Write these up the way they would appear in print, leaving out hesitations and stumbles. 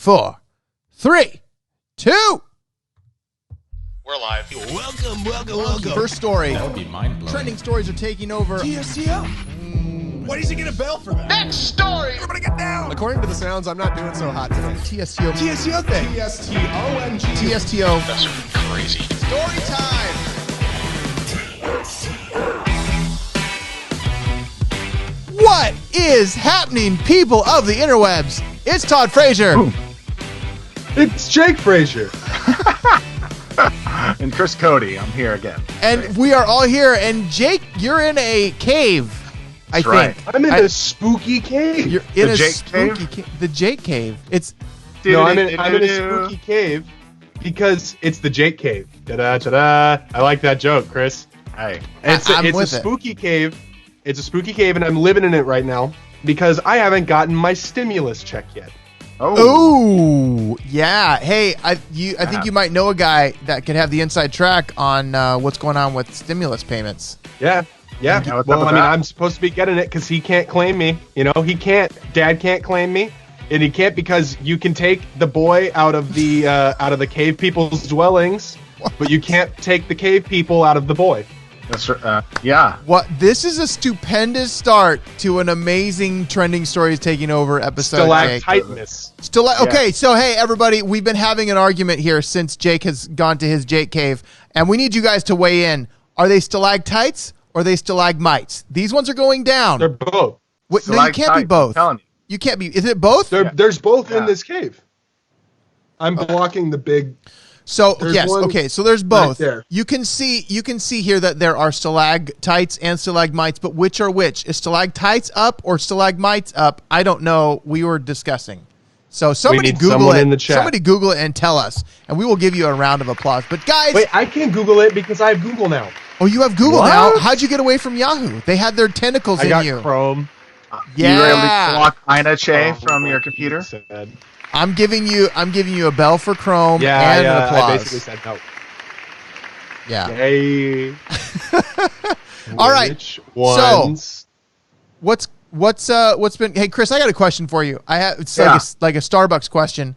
4, 3, 2. We're live. Welcome. First story. That would be mind-blowing. Trending stories are taking over. TSTO. Why does he get a bell for that? Next story. Everybody get down. According to the sounds, I'm not doing so hot today. TSTO. TSTO thing. TSTONG. TSTO. That's crazy. Story time. What is happening, people of the interwebs? It's Todd Frazier. It's Jake Frazier. And Chris Cody, I'm here again. And we are all here. And Jake, you're in a cave, I That's right. think. I'm in a spooky cave. You're in The a Jake spooky cave? The Jake cave. It's No, I'm in a spooky cave because it's the Jake cave. Ta-da, ta-da. I like that joke, Chris. Hey, It's I'm a with it. spooky cave. It's a spooky cave, and I'm living in it right now because I haven't gotten my stimulus check yet. oh yeah. Hey, I think you might know a guy that could have the inside track on what's going on with stimulus payments. Yeah. Yeah, what's up Well, with I mean, that? I'm supposed to be getting it because he can't claim me. You know, he can't. Dad can't claim me, and he can't because you can take the boy out of the cave people's dwellings, but you can't take the cave people out of the boy. That's yeah. What? This is a stupendous start to an amazing trending stories taking over episode. Jake. Stalactitis. Okay, so hey everybody, we've been having an argument here since Jake has gone to his Jake cave, and we need you guys to weigh in. Are they stalactites or are they stalagmites? These ones are going down. They're both. Wait, no, you can't be Stalactites, both. I'm telling you. You can't be. Is it both? There's both in Yeah. this cave. I'm blocking the big. So There's yes, one okay. So there's both. right there. You can see here that there are stalactites and stalagmites, but which are which? Is stalactites up or stalagmites up? I don't know. We were discussing. So somebody need Google someone it. in the chat. Somebody Google it and tell us, and we will give you a round of applause. But guys, Wait, I can't Google it because I have Google now. oh, you have Google What? now. How'd you get away from Yahoo? They had their tentacles I in got you. Chrome. Yeah. You were able to block Ina Che Oh, from your what computer? you said. I'm giving you a bell for Chrome Yeah, and an I applause. basically said no. Yeah. Yay. All right. Which ones? What's been? Hey, Chris, I got a question for you. It's Yeah. like a Starbucks question.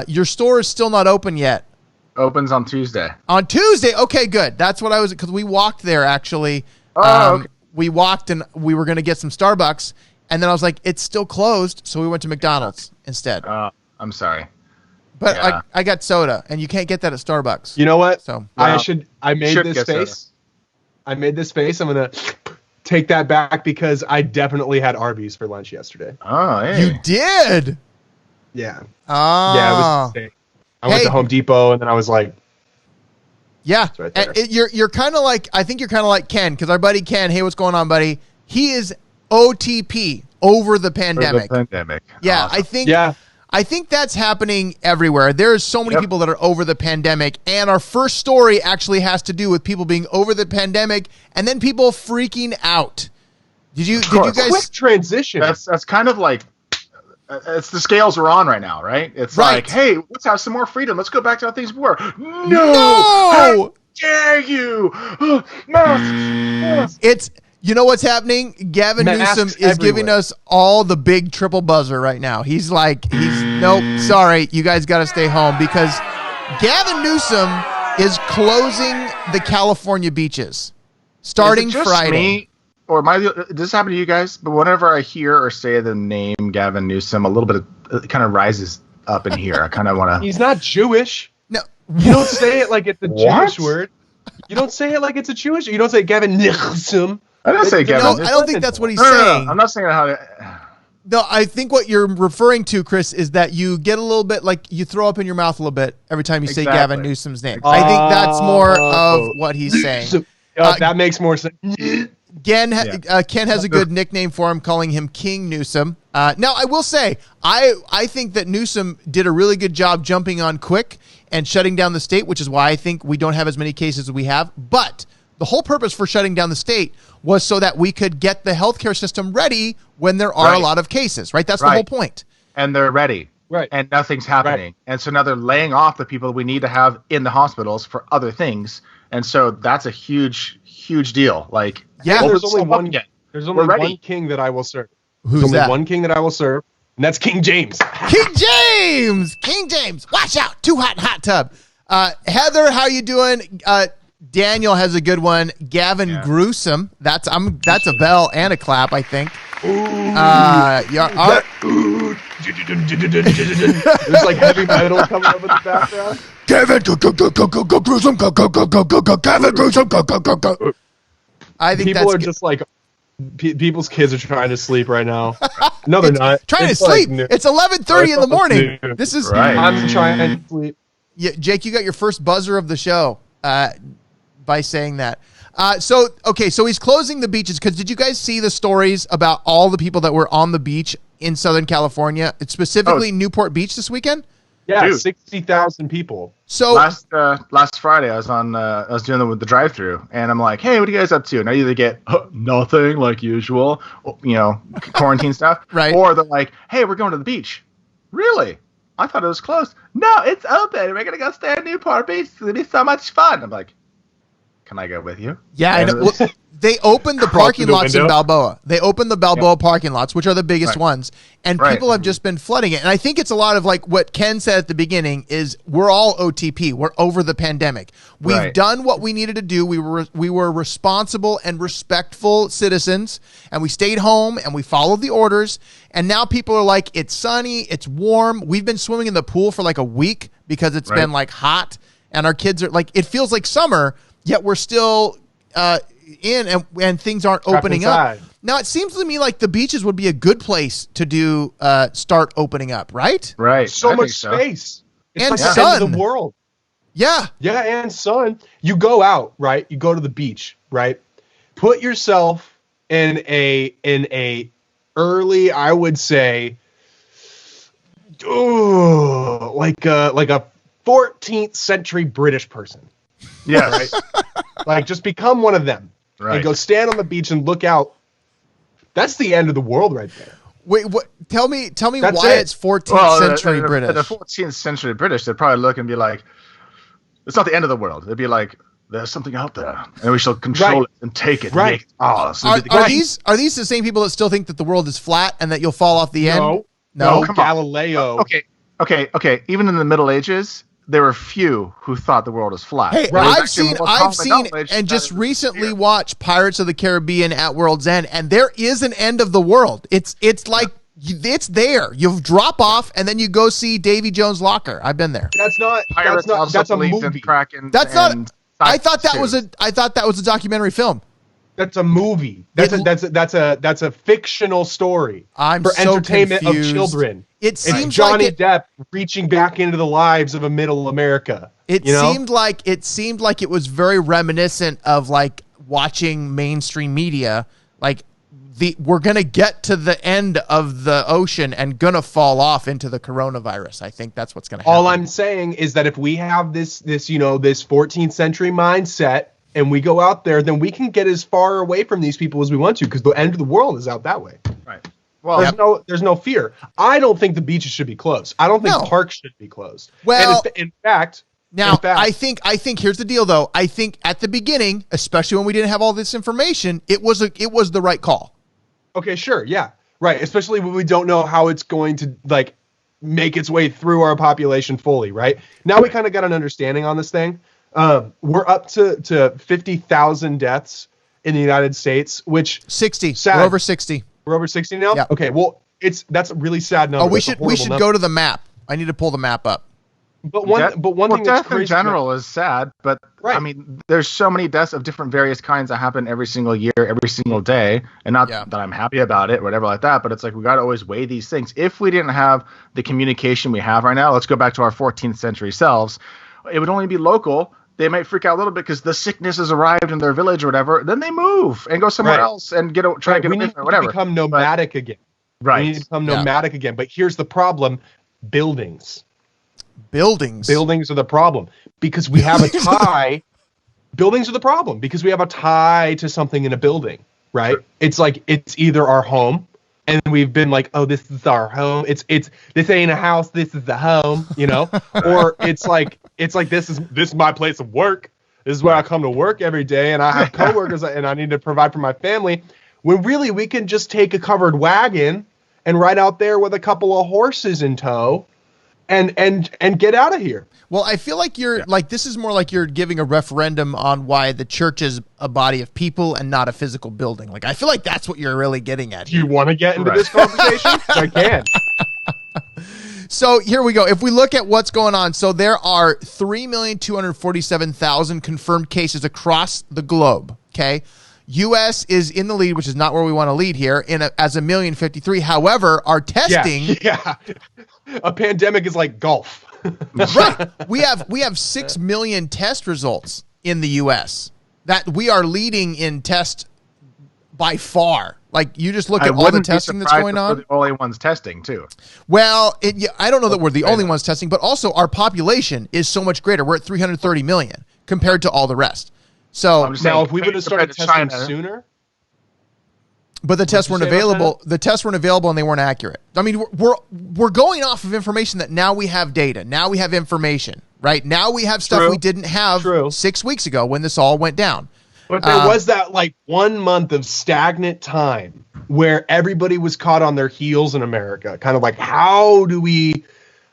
Your store is still not open yet. Opens on Tuesday. On Tuesday. Okay, good. That's what I was, because we walked there actually. Okay. We walked and we were going to get some Starbucks, and then I was like, it's still closed, so we went to McDonald's instead. I'm sorry. But yeah. I got soda, and you can't get that at Starbucks. You know what? So I made should this get soda. face. I made this face. I'm gonna take that back because I definitely had Arby's for lunch yesterday. Oh, hey. you did. Yeah. Oh. Yeah, it was a mistake. I went Hey. to Home Depot and then I was like, Yeah, right there. and you're kind of like, I think you're kind of like Ken, because our buddy Ken, hey, what's going on, buddy? He is OTP, over the pandemic. For the pandemic. Yeah, Awesome. I think that's happening everywhere. There's so many people that are over the pandemic, and our first story actually has to do with people being over the pandemic and then people freaking out. Did you course. guys? quick transition. That's kind of like it's the scales are on right now, right? It's Right. like, hey, let's have some more freedom. Let's go back to how things were. No! No! How dare you? Masks. It's, you know what's happening? Gavin Masks Newsom is giving everywhere. us all the big triple buzzer right now. He's nope, sorry, you guys got to stay home, because Gavin Newsom is closing the California beaches starting Is it just Friday. me, or does this happen to you guys? But whenever I hear or say the name Gavin Newsom, a little bit of it kind of rises up in here. I kind of want to. He's not Jewish. No, You don't say it like it's a What? Jewish word. You don't say it like it's a Jewish. You don't say Gavin Newsom. I don't say Gavin. no, Newsom. I don't think that's what he's No, saying. I'm not saying how to. No, I think what you're referring to, Chris, is that you get a little bit, like, you throw up in your mouth a little bit every time you say Exactly. Gavin Newsom's name. I think that's more of what he's saying. That makes more sense. Ken has a good nickname for him, calling him King Newsom. Now, I will say, I think that Newsom did a really good job jumping on quick and shutting down the state, which is why I think we don't have as many cases as we have. But the whole purpose for shutting down the state was so that we could get the healthcare system ready when there are a Right. lot of cases, right? That's the Right. whole point. And they're ready. Right. And nothing's happening. Right. And so now they're laying off the people we need to have in the hospitals for other things. And so that's a huge, huge deal. Like, Yeah. open There's only stuff up one. again. There's We're only ready. one king that I will serve. Who's There's only that? one king that I will serve. And that's King James. King James. King James. Watch out. Too hot in hot tub. Heather, how you doing? Daniel has a good one. Gavin Gruesome. That's a bell and a clap, I think. There's like heavy metal coming up in the background. Gavin Gruesome. Gavin Gruesome. I think People are just like, people's kids are trying to sleep right now. No, they're not. Trying It's to sleep. like It's 11:30 in the morning. This is Right. I'm trying to sleep. Yeah, Jake, you got your first buzzer of the show by saying that. So he's closing the beaches because did you guys see the stories about all the people that were on the beach in Southern California, specifically Newport Beach this weekend? Yeah, Dude. 60,000 people. So last Friday, I was doing the drive-through, and I'm like, "Hey, what are you guys up to?" And I either get nothing like usual, quarantine stuff, right? Or they're like, "Hey, we're going to the beach." Really? I thought it was closed. No, it's open. We're gonna go stay at Newport Beach. It's gonna be so much fun. I'm like, "Can I go with you?" Yeah, I know. Well, they opened the parking lots in Balboa. They opened the Balboa parking lots, which are the biggest ones, and people have just been flooding it. And I think it's a lot of like what Ken said at the beginning is we're all OTP. We're over the pandemic. We've done what we needed to do. We were responsible and respectful citizens, and we stayed home and we followed the orders. And now people are like, it's sunny, it's warm. We've been swimming in the pool for like a week because it's been like hot, and our kids are like, it feels like summer, yet we're still in and things aren't opening up. Now it seems to me like the beaches would be a good place to do start opening up, right? Right. So much space. It's and like sun. the end of the world. Yeah. Yeah, and sun. You go out, right? You go to the beach, right? Put yourself in a early, I would say, like a 14th century British person. Yeah. Right? Like just become one of them. Right. And go stand on the beach and look out. That's the end of the world right there. Wait, what? Tell me That's why it. it's 14th century British. The 14th century British, they'd probably look and be like, "It's not the end of the world." They'd be like, "There's something out there, and we shall control it and take it." Right. Are these the same people that still think that the world is flat and that you'll fall off the end? No, come on. Galileo. Okay. Even in the Middle Ages, there were few who thought the world was flat. Hey, There was I've actually seen more common knowledge and that just it was recently here. watched Pirates of the Caribbean at World's End, and there is an end of the world. It's like it's there. You drop off, and then you go see Davy Jones' Locker. I've been there. Pirates also That's a believed in movie. Kraken. That's not. and I thought that too. was a documentary film. That's a movie. That's a fictional story I'm for so entertainment confused. of children. It It's seems Johnny like Depp reaching back into the lives of a middle America. it seemed like it was very reminiscent of like watching mainstream media. Like we're gonna get to the end of the ocean and gonna fall off into the coronavirus. I think that's what's gonna happen. All I'm saying is that if we have this 14th century mindset and we go out there, then we can get as far away from these people as we want to, because the end of the world is out that way. Right. Well, There's no fear. I don't think the beaches should be closed. I don't think parks should be closed. Well, and in fact, I think here's the deal though. I think at the beginning, especially when we didn't have all this information, it was the right call. okay, sure, yeah, right. Especially when we don't know how it's going to like make its way through our population fully, right? Now we kind of got an understanding on this thing. We're up to 50,000 deaths in the United States, which 60. sad. We're over 60. We're over 60 now. Yeah. Okay, well, that's a really sad number. Oh, we That's a should horrible number. go to the map. I need to pull the map up. But one thing that's death crazy in general is sad, but Right. I mean, there's so many deaths of different various kinds that happen every single year, every single day, and not that I'm happy about it, or whatever like that. But it's like we got to always weigh these things. If we didn't have the communication we have right now, let's go back to our 14th century selves. It would only be local. They might freak out a little bit because the sickness has arrived in their village or whatever. Then they move and go somewhere else and try to get away from it or whatever. We need to become nomadic again. Right. We need to become nomadic again. But here's the problem: buildings. Buildings are the problem because we have a tie. Buildings are the problem because we have a tie to something in a building, right? Sure. It's like it's either our home, and we've been like, oh, this is our home. It's this ain't a house. This is the home, you know. Or it's like this is my place of work. This is where I come to work every day, and I have coworkers, and I need to provide for my family. When really we can just take a covered wagon and ride out there with a couple of horses in tow and get out of here. Well, I feel like this is more like you're giving a referendum on why the church is a body of people and not a physical building. Like, I feel like that's what you're really getting at. Do you want to get into this conversation? I can. So here we go. If we look at what's going on, so there are 3,247,000 confirmed cases across the globe. Okay. U.S. is in the lead, which is not where we want to lead here, as 1,053,000. However, our testing. Yeah. A pandemic is like golf. Right. We have 6 million test results in the U.S. that we are leading in test by far. Like, you just look at all the testing that's going on. We're the only ones testing too. Well, I don't know that we're the only ones testing, but also our population is so much greater. We're at 330 million compared to all the rest. So now, if we would have started testing sooner. But the tests weren't available. The tests weren't available and they weren't accurate. I mean, we're going off of information that now we have data. Now we have information, right? Now we have stuff we didn't have 6 weeks ago when this all went down. But there was that like 1 month of stagnant time where everybody was caught on their heels in America. Kind of like, how do we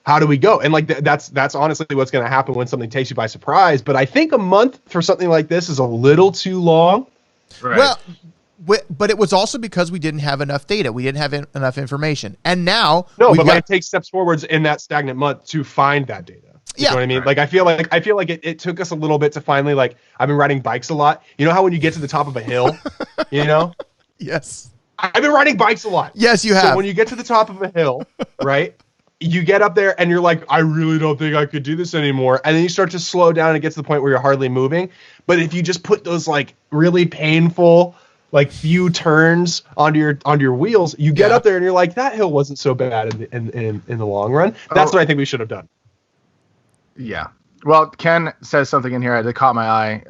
go? And like that's honestly what's going to happen when something takes you by surprise. But I think a month for something like this is a little too long. Right. Well, but it was also because we didn't have enough data. We didn't have enough information. And now it takes steps forwards in that stagnant month to find that data. You know what I mean? Like, I feel like it took us a little bit to finally, like, I've been riding bikes a lot. You know how when you get to the top of a hill, you know? Yes. I've been riding bikes a lot. Yes, you have. So when you get to the top of a hill, right, you get up there and you're like, I really don't think I could do this anymore. And then you start to slow down and get to the point where you're hardly moving. But if you just put those, like, really painful, like, few turns onto your wheels, you get up there and you're like, that hill wasn't so bad in the long run. That's what I think we should have done. Yeah. Well, Ken says something in here that caught my eye.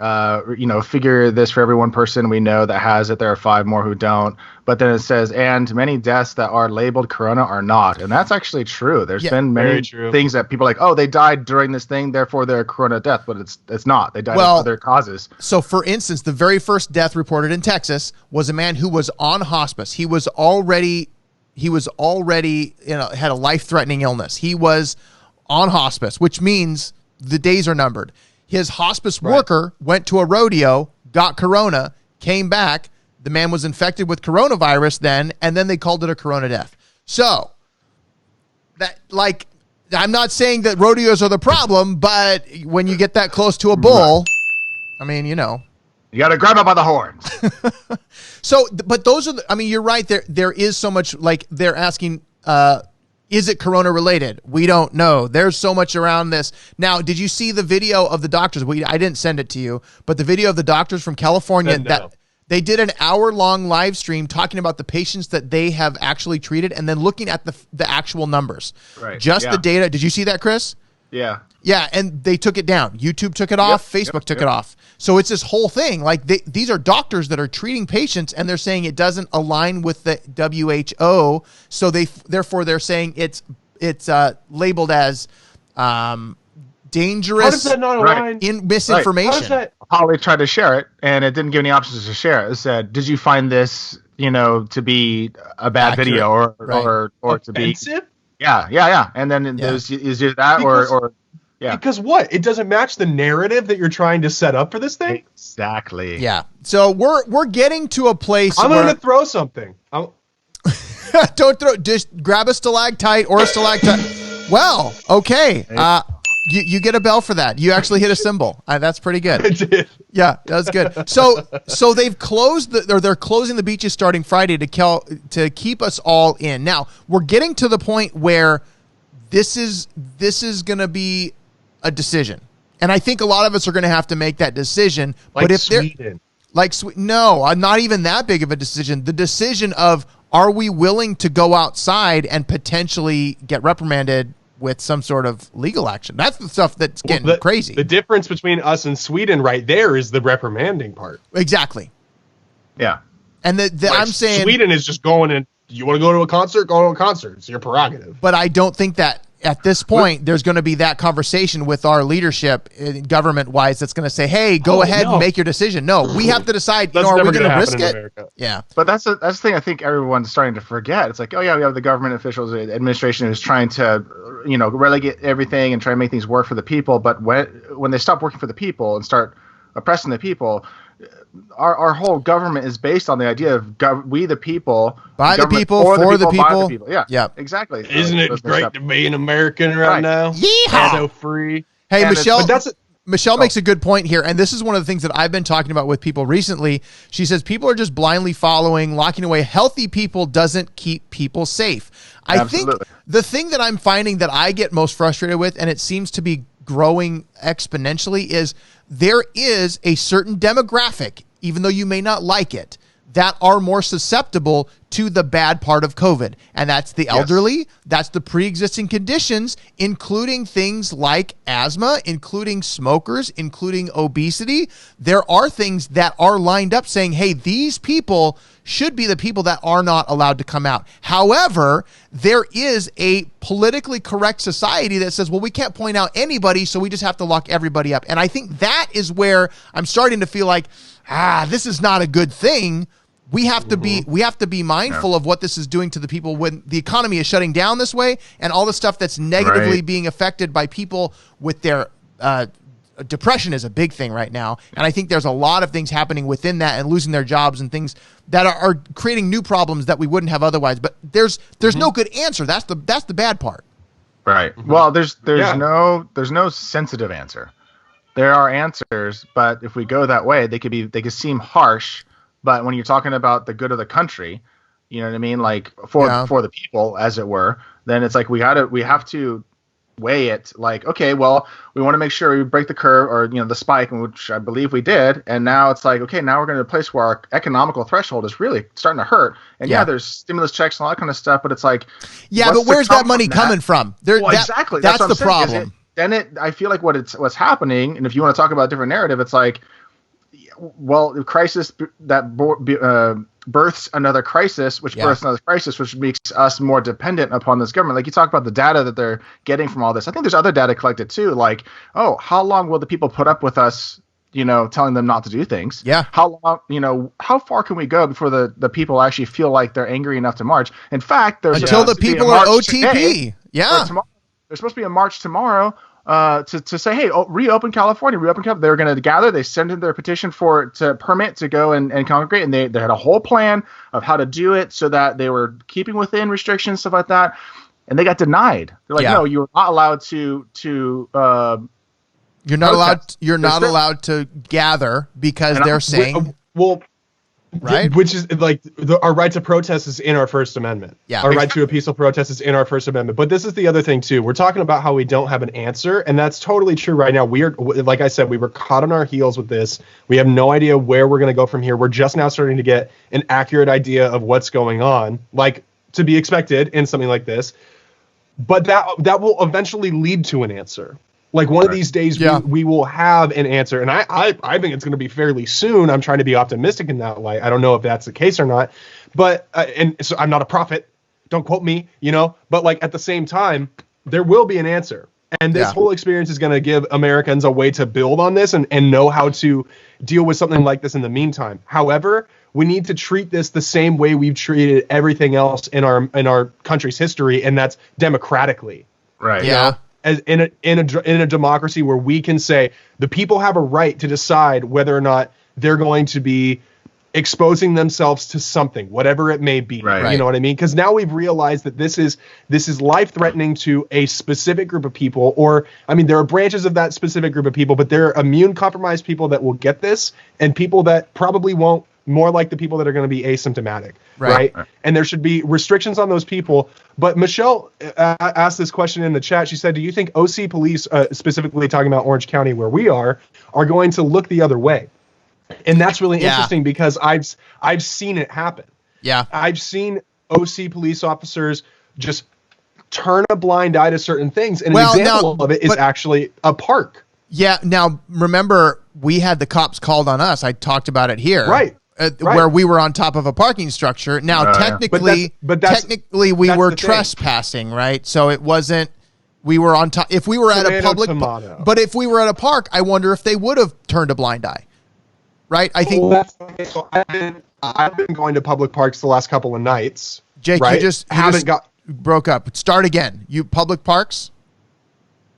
Figure this for every one person we know that has it. There are 5 more who don't. But then it says, and many deaths that are labeled corona are not. And that's actually true. There's been many things that people are like, oh, they died during this thing, therefore they're a corona death. But it's not. They died of other causes. So, for instance, the very first death reported in Texas was a man who was on hospice. He was already had a life-threatening illness. He was on hospice, which means the days are numbered. His hospice worker went to a rodeo, got corona, came back. The man was infected with coronavirus then, and then they called it a corona death. So, that, like, I'm not saying that rodeos are the problem, but when you get that close to a bull, I mean, you know. You got to grab it by the horns. So, but those are you're right. There is so much, like, they're asking, is it corona related? We don't know. There's so much around this. Now, did you see the video of the doctors? I didn't send it to you, but the video of the doctors from California that they did an hour-long live stream talking about the patients that they have actually treated and then looking at the actual numbers. Right. The data. Did you see that, Chris? Yeah. Yeah, and they took it down. YouTube took it off. Facebook took it off. So it's this whole thing. Like, these are doctors that are treating patients, and they're saying it doesn't align with the WHO. So therefore they're saying it's labeled as dangerous. How does that not align? In misinformation. Right. Holly tried to share it, and it didn't give any options to share it. It said, "Did you find this, to be a bad video or to be offensive?" Yeah. And then there's is it that or. Yeah. Because what? It doesn't match the narrative that you're trying to set up for this thing? Exactly. Yeah. So we're getting to a place I'm going to throw something. Don't throw. Just grab a stalactite or a stalactite. Well, okay. You get a bell for that. You actually hit a cymbal. That's pretty good. I did. Yeah, that's good. So they've closed they're closing the beaches starting Friday to keep us all in. Now, we're getting to the point where this is going to be a decision. And I think a lot of us are going to have to make that decision. Like but if Sweden. No, not even that big of a decision. The decision of, are we willing to go outside and potentially get reprimanded with some sort of legal action? That's the stuff that's getting crazy. The difference between us and Sweden right there is the reprimanding part. Exactly. Yeah. And I'm saying Sweden is just going and you want to go to a concert, go to a concert. It's your prerogative. But I don't think that at this point, there's going to be that conversation with our leadership, government-wise, that's going to say, "Hey, go ahead and make your decision." No, we have to decide. Are we going to risk it? Yeah, but that's the thing. I think everyone's starting to forget. It's like, oh yeah, we have the government officials, the administration who's trying to, relegate everything and try to make things work for the people. But when they stop working for the people and start oppressing the people, our whole government is based on the idea of we the people, by the people, for the people. By the people. Yeah, exactly. Isn't it great to be an American right now? Yeehaw! So free. Hey, and Michelle. Michelle makes a good point here, and this is one of the things that I've been talking about with people recently. She says people are just blindly following, locking away. Healthy people doesn't keep people safe. I think the thing that I'm finding that I get most frustrated with, and it seems to be growing exponentially, is there is a certain demographic, even though you may not like it, that are more susceptible to the bad part of COVID. And that's the elderly, that's the pre-existing conditions, including things like asthma, including smokers, including obesity. There are things that are lined up saying, hey, these people should be the people that are not allowed to come out. However, there is a politically correct society that says, well, we can't point out anybody, so we just have to lock everybody up. And I think that is where I'm starting to feel like, this is not a good thing. We have to be mindful of what this is doing to the people when the economy is shutting down this way, and all the stuff that's negatively being affected by people with their depression is a big thing right now. And I think there's a lot of things happening within that, and losing their jobs and things that are creating new problems that we wouldn't have otherwise. But there's no good answer. That's the bad part. Right. Well, there's no sensitive answer. There are answers, but if we go that way, they could seem harsh. But when you're talking about the good of the country, you know what I mean, like for the people, as it were, then it's like we have to weigh it. Like, okay, well, we want to make sure we break the curve, or the spike, which I believe we did, and now it's like, okay, now we're going to a place where our economical threshold is really starting to hurt. And there's stimulus checks and all that kind of stuff, but it's like, but where's that money coming from? Exactly, that's the problem. I feel like what's happening, and if you want to talk about a different narrative, it's like, well, the crisis that births another crisis, which births another crisis, which makes us more dependent upon this government. Like you talk about the data that they're getting from all this. I think there's other data collected too. Like, how long will the people put up with us, telling them not to do things? Yeah. How long, how far can we go before the people actually feel like they're angry enough to march? In fact, until the people are OTP. Today, there's supposed to be a march tomorrow. To say, hey, reopen California. They're going to gather. They sent in their petition to permit to go and congregate, and they had a whole plan of how to do it so that they were keeping within restrictions, stuff like that, and they got denied. They're like, no, you're not allowed to. You're not allowed to gather because they're saying. Right, which is like our right to protest is in our First Amendment. Yeah, our right to a peaceful protest is in our First Amendment. But this is the other thing too. We're talking about how we don't have an answer, and that's totally true right now. Like I said, we were caught on our heels with this. We have no idea where we're going to go from here. We're just now starting to get an accurate idea of what's going on, like to be expected in something like this. But that will eventually lead to an answer. Like one of these days, we will have an answer, and I think it's going to be fairly soon. I'm trying to be optimistic in that light. I don't know if that's the case or not, but and so I'm not a prophet. Don't quote me, But like at the same time, there will be an answer, and this whole experience is going to give Americans a way to build on this and know how to deal with something like this in the meantime. However, we need to treat this the same way we've treated everything else in our country's history, and that's democratically. Right. Yeah. As in a democracy where we can say the people have a right to decide whether or not they're going to be exposing themselves to something, whatever it may be. Right. You know what I mean? Because now we've realized that this is life-threatening to a specific group of people, or there are branches of that specific group of people, but there are immune-compromised people that will get this, and people that probably won't. More like the people that are going to be asymptomatic, right? And there should be restrictions on those people. But Michelle asked this question in the chat. She said, do you think OC police, specifically talking about Orange County where we are going to look the other way? And that's really interesting because I've seen it happen. Yeah. I've seen OC police officers just turn a blind eye to certain things. And an example of it is actually a park. Yeah. Now, remember, we had the cops called on us. I talked about it here. Right. Where we were on top of a parking structure. Now, technically, we were trespassing, right? So it wasn't We were on top. If we were at a public, tomato. but if we were at a park, I wonder if they would have turned a blind eye. Right? I think. Well, that's okay. So I've been going to public parks the last couple of nights. Jake, right? you just broke up. Start again. You public parks.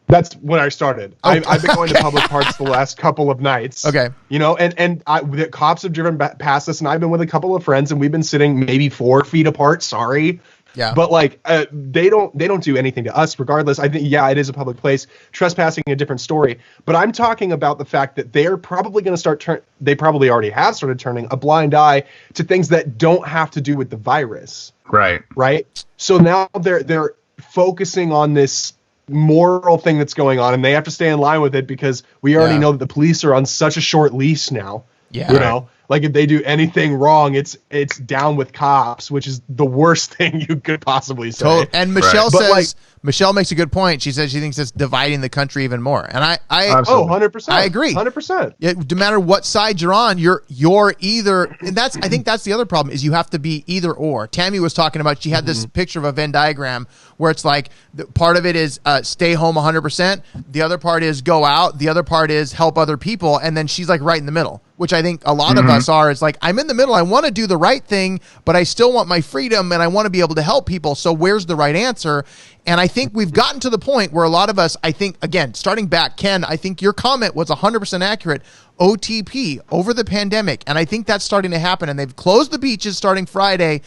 That's when I started. Oh, I've been going to public parks the last couple of nights. Okay. You know, and the cops have driven past us, and I've been with a couple of friends, and we've been sitting maybe 4 feet apart. Sorry. Yeah. But like, they don't do anything to us regardless. I think, yeah, it is a public place. Trespassing, a different story. But I'm talking about the fact that they're probably going to start they probably already have started turning a blind eye to things that don't have to do with the virus. Right. Right. So now they're focusing on this moral thing that's going on, and they have to stay in line with it because we already know that the police are on such a short leash now. Yeah. You know, like if they do anything wrong, it's down with cops, which is the worst thing you could possibly say. And Michelle But, says, Michelle makes a good point. She says she thinks it's dividing the country even more. And I 100%. I agree. 100%. No matter what side you're on, you're either, and I think that's the other problem is you have to be either or. Tammy was talking about, she had this picture of a Venn diagram where it's like part of it is stay home 100%. The other part is go out. The other part is help other people. And then she's like right in the middle, which I think a lot of us are. It's like, I'm in the middle. I want to do the right thing, but I still want my freedom and I want to be able to help people. So where's the right answer? And I think we've gotten to the point where a lot of us, I think, again, starting back, Ken, I think your comment was 100% accurate. OTP over the pandemic. And I think that's starting to happen. And they've closed the beaches starting Friday.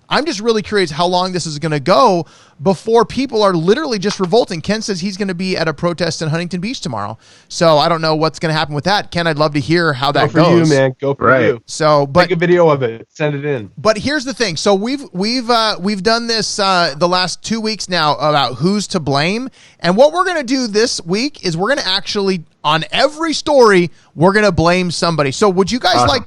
I'm just really curious how long this is going to go before people are literally just revolting. Ken says he's going to be at a protest in Huntington Beach tomorrow. So I don't know what's going to happen with that. Ken, I'd love to hear how that Go for goes. you, man. Go for you. So, but take a video of it. Send it in. But here's the thing. So we've done this the last 2 weeks now about who's to blame. And what we're going to do this week is we're going to actually, on every story, we're going to blame somebody. So would you guys like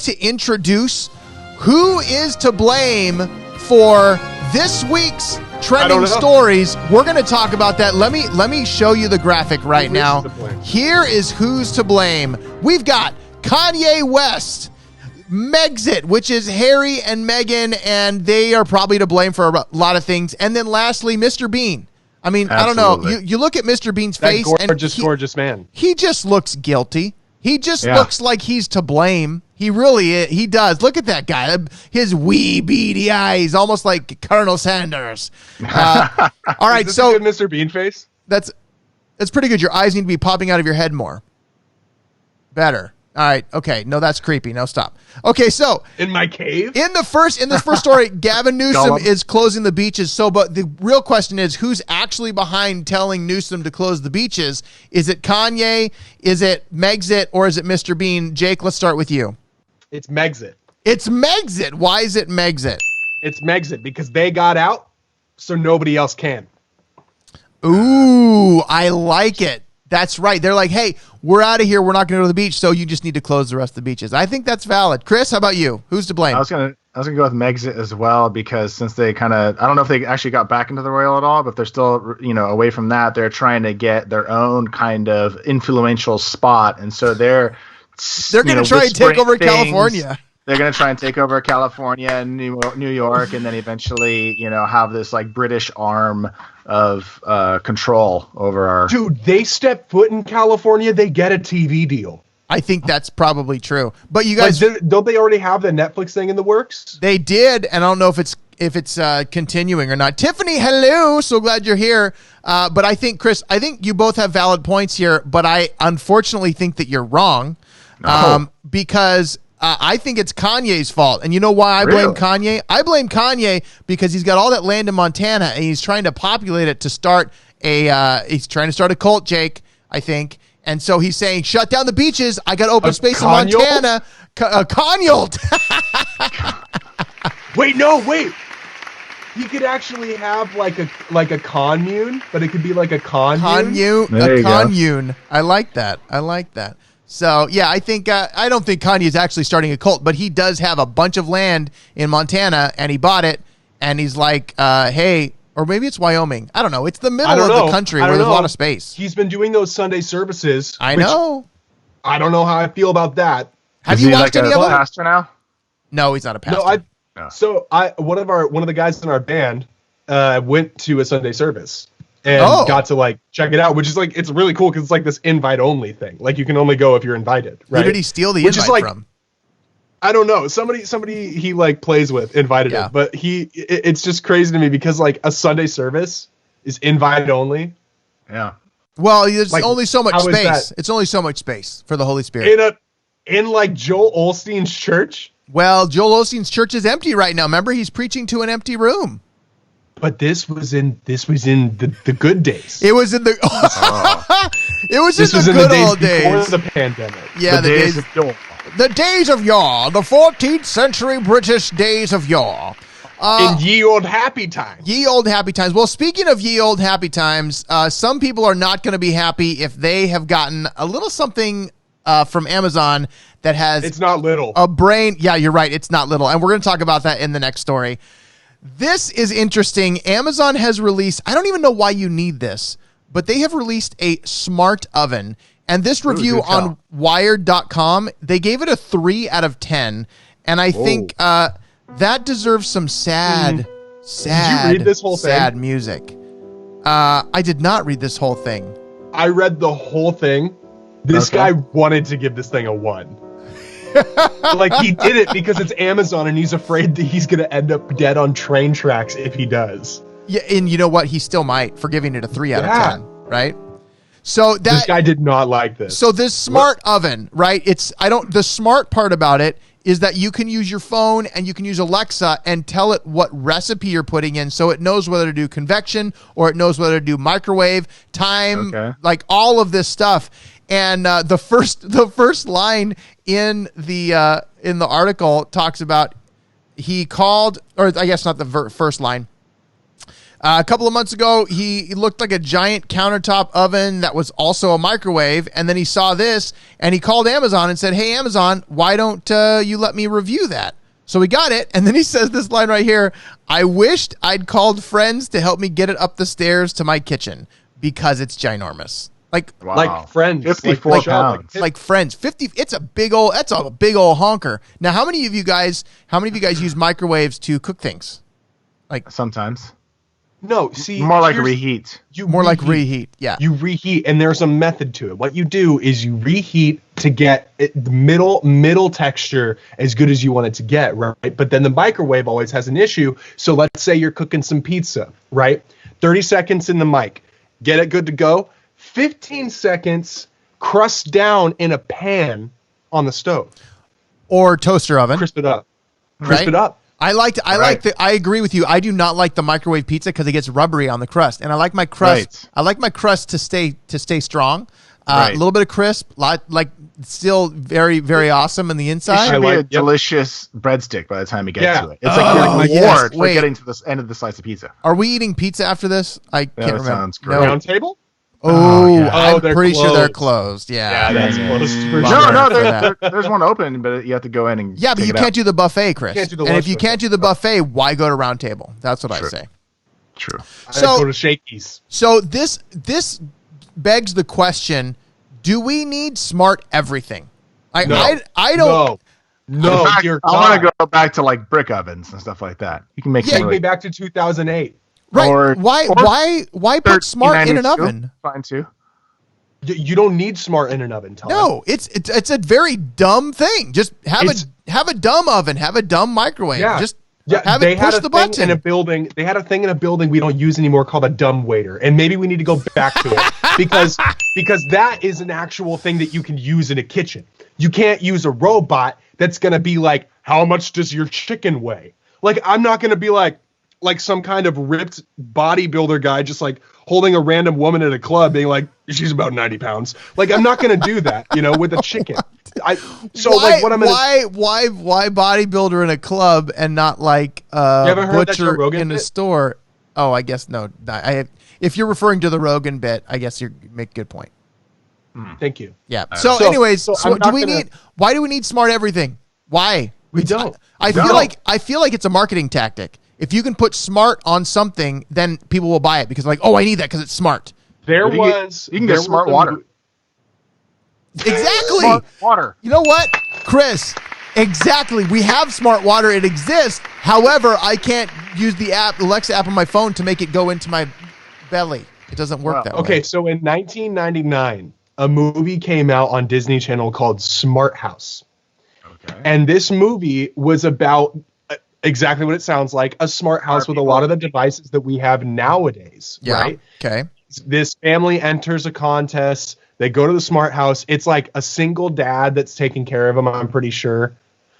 to introduce who is to blame for this week's trending stories? We're going to talk about that. Let me show you the graphic right now. Here is who's to blame. We've got Kanye West, Megxit, which is Harry and Meghan, and they are probably to blame for a lot of things. And then lastly, Mr. Bean. I mean, absolutely. I don't know. You look at Mr. Bean's face, gorgeous man. He just looks guilty. He just looks like he's to blame. He really is. He does. Look at that guy. His wee beady eyes, almost like Colonel Sanders. All right, is this so a good Mr. Bean face. That's pretty good. Your eyes need to be popping out of your head more. Better. All right. Okay. No, that's creepy. No, stop. Okay. So in my cave, in this first story, Gavin Newsom is closing the beaches. So, but the real question is, who's actually behind telling Newsom to close the beaches? Is it Kanye? Is it Megxit? Or is it Mr. Bean? Jake, let's start with you. It's Megxit. It's Megxit. Why is it Megxit? It's Megxit because they got out, so nobody else can. Ooh, I like it. That's right. They're like, hey, we're out of here. We're not going to go to the beach, so you just need to close the rest of the beaches. I think that's valid. Chris, how about you? Who's to blame? I was gonna go with Megxit as well because since they I don't know if they actually got back into the royal at all, but they're still away from that. They're trying to get their own kind of influential spot, and so they're going to try and take over California. They're going to try and take over California and New York, and then eventually, have this like British arm of control over our. Dude, they step foot in California, they get a TV deal. I think that's probably true. But you guys, don't they already have the Netflix thing in the works? They did, and I don't know if it's continuing or not. Tiffany, hello. So glad you're here. But I think, Chris, you both have valid points here, but I unfortunately think that you're wrong. Because I think it's Kanye's fault. And you know why I blame Kanye? I blame Kanye because he's got all that land in Montana and he's trying to populate it to start he's trying to start a cult, Jake, I think. And so he's saying, shut down the beaches. I got open space in Montana. Conyolt. Wait. He could actually have like a commune, but it could be like a commune. Commune. I like that. So, yeah, I think I don't think Kanye is actually starting a cult, but he does have a bunch of land in Montana, and he bought it, and he's like, hey, or maybe it's Wyoming. I don't know. It's the middle of the country where there's a lot of space. He's been doing those Sunday services. I know. I don't know how I feel about that. Have you watched any of them? Pastor now? No, he's not a pastor. So one of the guys in our band went to a Sunday service. and Oh. got to like check it out, which is like it's really cool because it's like this invite only thing. Like you can only go if you're invited. Right? Who did he steal the Which invite is like, from? I don't know. Somebody he like plays with invited Yeah. him, but it's just crazy to me because like a Sunday service is invite only Yeah. Well, there's Like, only so much how is space. that? It's only so much space for the Holy Spirit. in like Joel Osteen's church. Well, Joel Osteen's church is empty right now. Remember, he's preaching to an empty room. But this was in the good days. It was in the it was This in was the in the good days old before days. the pandemic. Yeah, the days of yore. the days of yore, the 14th century British days of yore. In ye old happy times. Ye old happy times. Well, speaking of ye old happy times, some people are not going to be happy if they have gotten a little something from Amazon that has It's not little. a brain. Yeah, you're right. It's not little. And we're going to talk about that in the next story. This is interesting. Amazon has released, I don't even know why you need this, but they have released a smart oven. And this review good on call. Wired.com, they gave it a 3 out of 10. And I think that deserves some sad read this whole thing? sad music. I did not read this whole thing. I read the whole thing. This Okay. guy wanted to give this thing a 1. Like he did it because it's Amazon and he's afraid that he's going to end up dead on train tracks if he does. Yeah, and you know what? He still might for giving it a 3 out Yeah. of 10, right? So that This guy did not like this. So this smart oven, right? The smart part about it is that you can use your phone and you can use Alexa and tell it what recipe you're putting in, so it knows whether to do convection or it knows whether to do microwave, time, like all of this stuff. And the first line in the article talks about he called, or I guess not the first line. A couple of months ago, he looked like a giant countertop oven that was also a microwave. And then he saw this and he called Amazon and said, "Hey, Amazon, why don't you let me review that?" So we got it. And then he says this line right here: "I wished I'd called friends to help me get it up the stairs to my kitchen because it's ginormous." Like, Wow. like Friends. 54 like the show, pounds. like Friends, 50. That's a big old honker. Now, how many of you guys use microwaves to cook things? Sometimes. No, see. More like here's- reheat. You More like reheat. Yeah. You reheat, and there's a method to it. What you do is you reheat to get the middle texture as good as you want it to get, right? But then the microwave always has an issue. So let's say you're cooking some pizza, right? 30 seconds in the mic, get it good to go. 15 seconds, crust down in a pan on the stove. Or toaster oven. Crisp it up. Right? Right. I agree with you. I do not like the microwave pizza because it gets rubbery on the crust, and I like my crust. Right. I like my crust to stay strong. Right. A little bit of crisp, like still very very awesome in the It inside. should be a yep. delicious breadstick by the time you get Yeah. to it. It's like Oh, you're yes. reward for Wait. getting to this end of the slice of pizza. Are we eating pizza after this? I can't that remember. sounds great. No. Round table? Oh, yeah. I'm they're pretty sure they're closed. closed. Yeah. that's close for No, sure. no, For that. there's one open, but you have to go in and Yeah, but take you it can't out. do the buffet, Chris. Can't do the and if lunch you buffet. can't do the buffet, why go to round table? That's what I True. say. True. I So- go to Shakey's. So this begs the question: do we need smart everything? I don't. No, In fact, dear I want God. to go back to like brick ovens and stuff like that. You can make Yeah, some Take me really, back to 2008. Right? or- why? or Why put smart in an 1392, oven? Fine too. You don't need smart in an oven, Tom. No, it's a very dumb thing. Just have a dumb oven, have a dumb microwave. Yeah. Just Yeah, have they it had push a the thing button. in a building. They had a thing in a building we don't use anymore called a dumb waiter, and maybe we need to go back to it because that is an actual thing that you can use in a kitchen. You can't use a robot that's gonna be like, how much does your chicken weigh? Like, I'm not gonna be like some kind of ripped bodybuilder guy just like holding a random woman at a club being like, she's about 90 pounds. Like, I'm not gonna do that, with a chicken. Why bodybuilder in a club and not like haven't heard that Joe butcher Rogan in a bit? store? Oh, I guess no. If you're referring to the Rogan bit, I guess you make a good point. Thank you. Yeah. So, So- anyways, so so I'm do not we gonna- need? Why do we need smart everything? Why? We don't. I No. feel like it's a marketing tactic. If you can put smart on something, then people will buy it because like, oh, I need that because it's smart. There You can get- was you can there get smart was a- water. Exactly. Smart water. You know what, Chris? Exactly. We have smart water. It exists. However, I can't use the Alexa app on my phone to make it go into my belly. It doesn't work that way. Okay, so in 1999, a movie came out on Disney Channel called Smart House. Okay. And this movie was about exactly what it sounds like, a smart house with a lot of the devices that we have nowadays, right? Okay. This family enters a contest. They go to the smart house. It's like a single dad that's taking care of them, I'm pretty sure.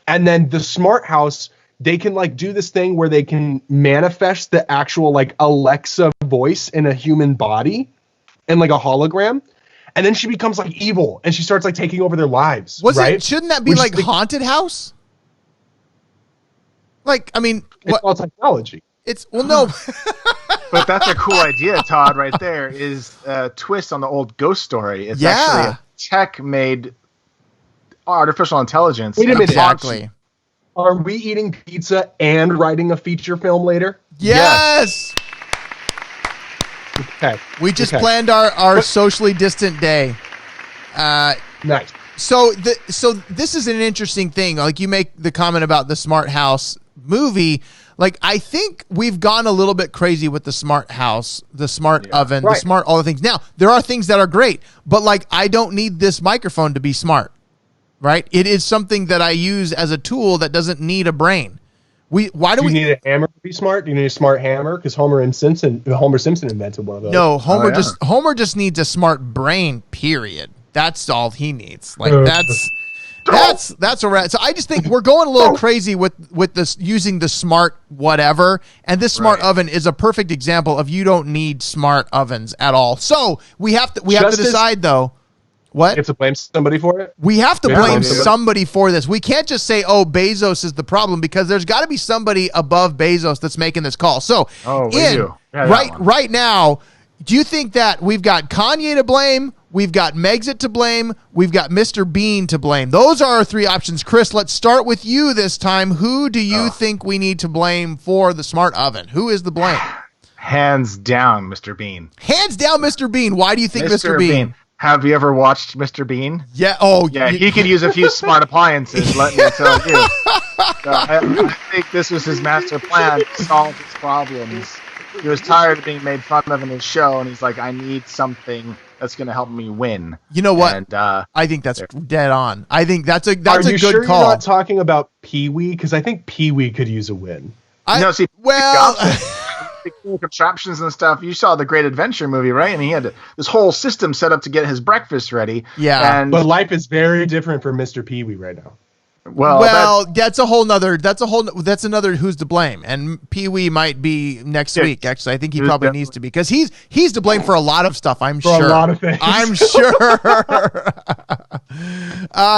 And then the smart house, they can like do this thing where they can manifest the actual like Alexa voice in a human body and like a hologram. And then she becomes like evil and she starts like taking over their lives. Shouldn't that be like Haunted House? Like, I mean, it's all technology. No. But that's a cool idea, Todd, right there, is a twist on the old ghost story. It's actually a tech-made artificial intelligence. Wait a minute. Exactly. Are we eating pizza and writing a feature film later? Yes! Okay. We just planned our socially distant day. Nice. So this is an interesting thing. Like you make the comment about the smart house movie. Like I think we've gone a little bit crazy with the smart house, the smart oven, the smart all the things. Now there are things that are great, but like I don't need this microphone to be smart, right? It is something that I use as a tool that doesn't need a brain. Do you need a hammer to be smart? Do you need a smart hammer? Because Homer Simpson invented one of those. No, Homer just needs a smart brain. Period. That's all he needs. Like that's a rat. So I just think we're going a little crazy with this using the smart whatever, and this smart oven is a perfect example of you don't need smart ovens at all. So we have to decide though. What? You have to blame somebody for it? We have to blame somebody for this. We can't just say, oh, Bezos is the problem, because there's got to be somebody above Bezos that's making this call. So right now, do you think that we've got Kanye to blame, we've got Megxit to blame, we've got Mr. Bean to blame? Those are our three options. Chris, let's start with you this time. Who do you think we need to blame for the smart oven? Who is the blame? Hands down, Mr. Bean. Hands down, Mr. Bean. Why do you think Mr. Bean? Have you ever watched Mr. Bean? Yeah. Oh, yeah. He could use a few smart appliances. Let me tell you. So I think this was his master plan to solve his problems. He was tired of being made fun of in his show, and he's like, "I need something that's going to help me win." You know what? And, I think that's dead on. I think that's a good call. Are you sure you're not talking about Pee-wee? Because I think Pee-wee could use a win. Contraptions and stuff. You saw the Great Adventure movie, right? And he had this whole system set up to get his breakfast ready. Yeah, but life is very different for Mr. Pee-wee right now. Well, that's another who's to blame, and Pee-wee might be next week. Actually, I think he probably needs to be, because he's to blame for a lot of stuff. I'm sure. For a lot of things. I'm sure.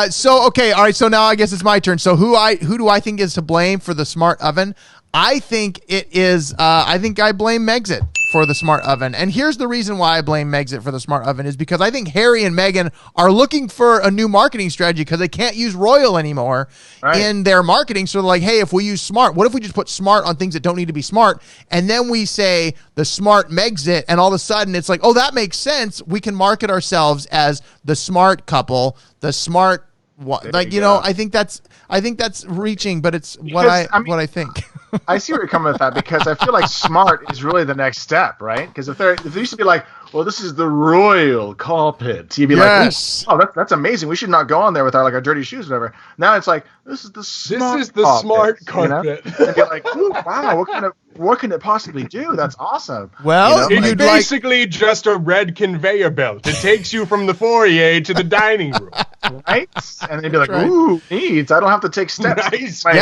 So okay, all right. So now I guess it's my turn. So who do I think is to blame for the smart oven? I think it is. I think I blame Megxit for the smart oven, and here's the reason why I blame Megxit for the smart oven is because I think Harry and Meghan are looking for a new marketing strategy because they can't use Royal anymore in their marketing. So they're like, hey, if we use smart, what if we just put smart on things that don't need to be smart, and then we say the smart Megxit, and all of a sudden it's like, oh, that makes sense. We can market ourselves as the smart couple, the smart. I think that's reaching, but it's what I think. I see where you're coming with that, because I feel like smart is really the next step, right? Because if there used to be like, well, this is the royal carpet, you'd be like, oh, that's amazing. We should not go on there with our dirty shoes, or whatever. Now it's like, this is the smart carpet. You know? And you're like, ooh, wow, what can it possibly do? That's awesome. Well, it's basically just a red conveyor belt. It takes you from the foyer to the dining room. Right? And they'd be like, ooh, neat. I don't have to take steps. Nice. Smart.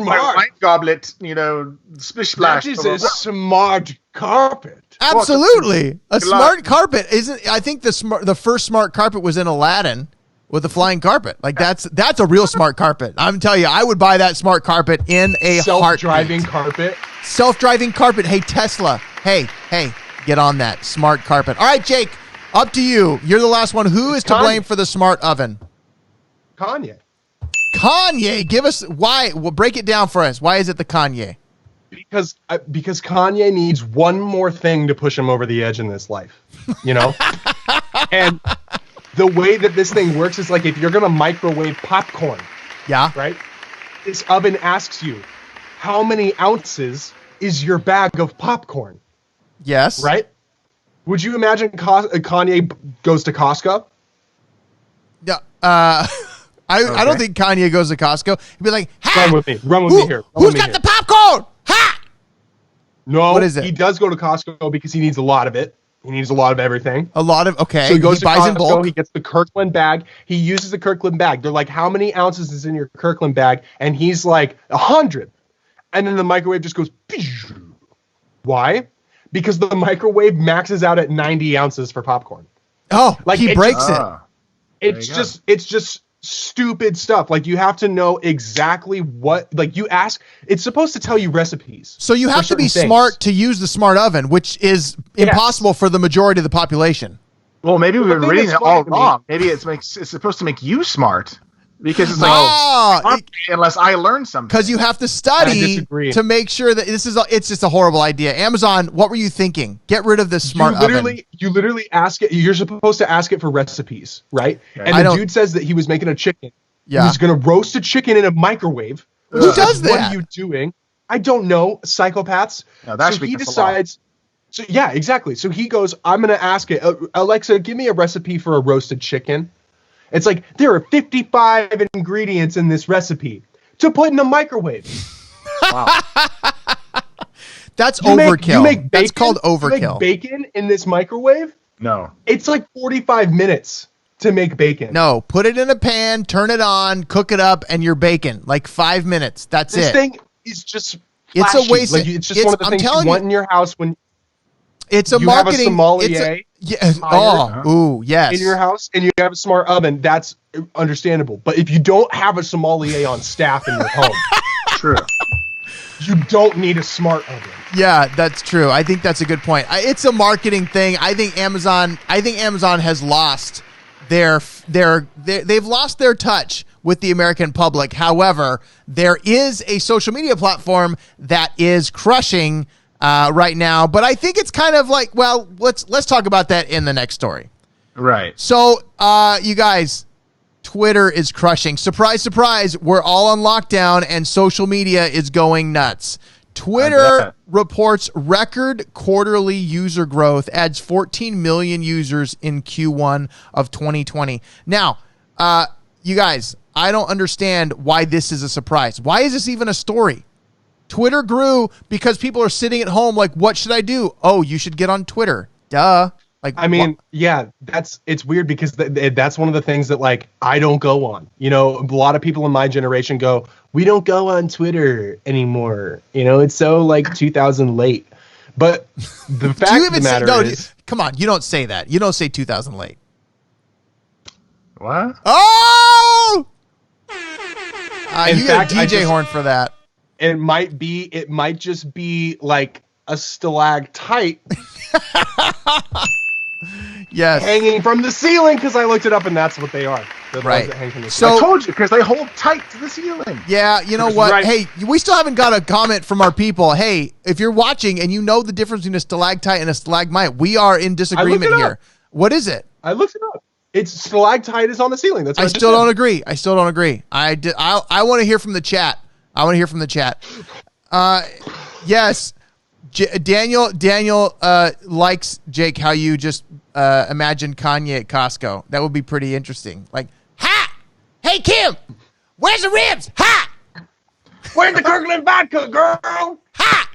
My wine goblet, splish splash. That is a smart carpet. Absolutely. A smart carpet isn't. I think the first smart carpet was in Aladdin with the flying carpet. Like that's a real smart carpet. I'm telling you, I would buy that smart carpet in a self-driving carpet. Self-driving carpet. Hey, Tesla. Hey, get on that smart carpet. All right, Jake, up to you. You're the last one. Who is to blame for the smart oven? Kanye, give us why. Well, break it down for us. Why is it the Kanye? Because Kanye needs one more thing to push him over the edge in this life, And the way that this thing works is like if you're gonna microwave popcorn, right? This oven asks you, how many ounces is your bag of popcorn? Yes, right. Would you imagine Kanye goes to Costco? Yeah. I don't think Kanye goes to Costco. He'd be like, ha! Run with me. Run with me here. Who's got the popcorn? Ha! No. What is it? He does go to Costco because he needs a lot of it. He needs a lot of everything. Okay. So he goes to buys Costco, in bulk. he gets the Kirkland bag. He uses the Kirkland bag. They're like, how many ounces is in your Kirkland bag? And he's like, 100. And then the microwave just goes, why? Because the microwave maxes out at 90 ounces for popcorn. Oh, like he breaks it. It's just stupid stuff. Like, you have to know exactly what, like, you ask, it's supposed to tell you recipes. So you have to be smart to use the smart oven, which is impossible for the majority of the population. Well, maybe we were reading it all wrong. Maybe it's supposed to make you smart. Because it's like, unless I learn something. Because you have to study to make sure that it's just a horrible idea. Amazon, what were you thinking? Get rid of this smart oven. You literally ask it. You're supposed to ask it for recipes, right? Okay. And the dude says that he was making a chicken. Yeah. He was going to roast a chicken in a microwave. Who does that? What are you doing? I don't know. Psychopaths. No, that should be he decides. So yeah, exactly. So he goes, I'm going to ask it, Alexa, give me a recipe for a roasted chicken. It's like, there are 55 ingredients in this recipe to put in a microwave. Wow. That's overkill. That's called overkill. You make bacon in this microwave? No. It's like 45 minutes to make bacon. No, put it in a pan, turn it on, cook it up, and you're bacon. Like 5 minutes. That's this it. This thing is just flashy. It's a waste. Like, it's just one of the things you want in your house when it's a you marketing. Have a sommelier. Yes. In your house, and you have a smart oven. That's understandable. But if you don't have a sommelier on staff in your home, true, you don't need a smart oven. Yeah, that's true. I think that's a good point. It's a marketing thing. I think Amazon has lost they've lost their touch with the American public. However, there is a social media platform that is crushing right now, but I think it's kind of like, well, let's talk about that in the next story. Right. So, you guys, Twitter is crushing. Surprise, surprise, we're all on lockdown and social media is going nuts. Twitter reports record quarterly user growth, adds 14 million users in Q1 of 2020. Now, you guys, I don't understand why this is a surprise. Why is this even a story? Twitter grew because people are sitting at home like, what should I do? Oh, you should get on Twitter. Duh. Like, I mean, yeah, it's weird because that's one of the things that, like, I don't go on. You know, a lot of people in my generation go, we don't go on Twitter anymore. You know, it's so like 2000 late. But the fact of the matter is, come on, you don't say that. You don't say 2000 late. What? Oh! You got a DJ horn for that. It might just be like a stalactite. Yes. Hanging from the ceiling, because I looked it up and that's what they are. They're right. The ones that hang from the ceiling. I told you, because they hold tight to the ceiling. Yeah, you know what? Right. Hey, we still haven't got a comment from our people. Hey, if you're watching and you know the difference between a stalactite and a stalagmite, we are in disagreement here. What is it? I looked it up. It's stalactite is on the ceiling. That's what I still don't agree. I still don't agree. I want to hear from the chat. Yes. Daniel likes, Jake, how you just imagined Kanye at Costco. That would be pretty interesting. Like, ha! Hey, Kim! Where's the ribs? Ha! Where's the Kirkland vodka, girl? Ha!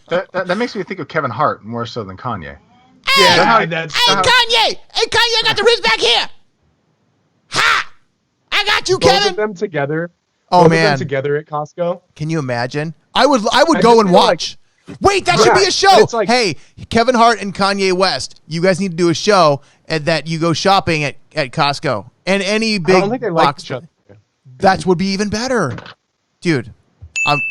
that makes me think of Kevin Hart more so than Kanye. Hey, Kanye! Hey, Kanye, I got the ribs back here! Ha! I got you, Kevin! Both of them together. Oh, both man. Of them together at Costco. Can you imagine? I would go and watch. Wait, that should be a show. Like, hey, Kevin Hart and Kanye West, you guys need to do a show that you go shopping at Costco and any big I don't think they like each other. That would be even better, dude.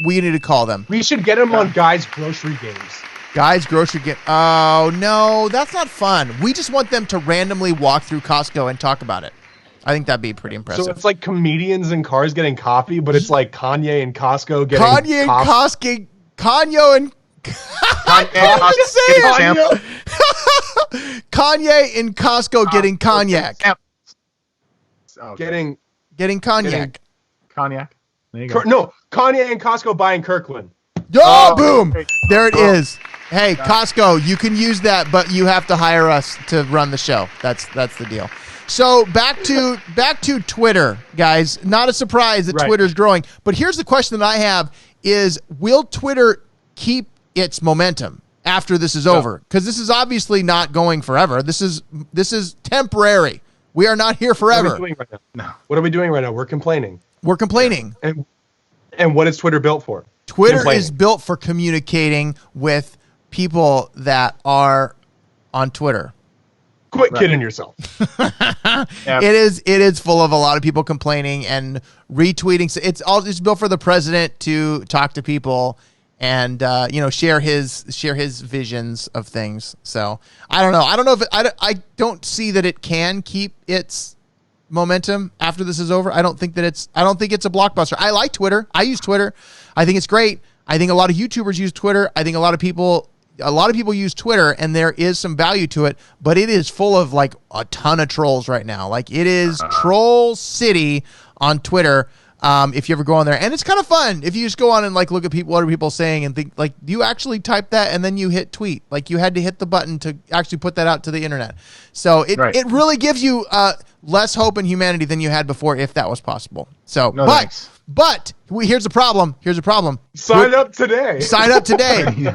We need to call them. We should get them on Guys Grocery Games. Guys Grocery Game. Oh no, that's not fun. We just want them to randomly walk through Costco and talk about it. I think that'd be pretty impressive. So it's like comedians in cars getting coffee, but it's like Kanye and Costco getting Kanye and Costco. Kanye and Kanye and Costco getting cognac. Getting cognac. Cognac. There you go. No, Kanye and Costco buying Kirkland. Oh, boom! There it is. Hey, Costco, you can use that, but you have to hire us to run the show. That's the deal. So back to Twitter, guys. Not a surprise that Twitter's growing. But here's the question that I have is, will Twitter keep its momentum after this is over? Because this is obviously not going forever. This is temporary. We are not here forever. What are we doing right now? No. What are we doing right now? We're complaining. And what is Twitter built for? Twitter is built for communicating with people that are on Twitter. Quit kidding yourself. It is full of a lot of people complaining and retweeting. So it's built for the president to talk to people and share his visions of things. So I don't know. I don't know if I don't see that it can keep its momentum after this is over. I don't think it's a blockbuster. I like Twitter. I use Twitter. I think it's great. I think a lot of YouTubers use Twitter. I think a lot of people use Twitter, and there is some value to it, but it is full of like a ton of trolls right now. Like it is troll city on Twitter. If you ever go on there, and it's kind of fun if you just go on and like look at what are people saying and think like, do you actually type that and then you hit tweet? Like you had to hit the button to actually put that out to the internet. So it really gives you less hope in humanity than you had before, if that was possible. So, but here's the problem. Sign up today.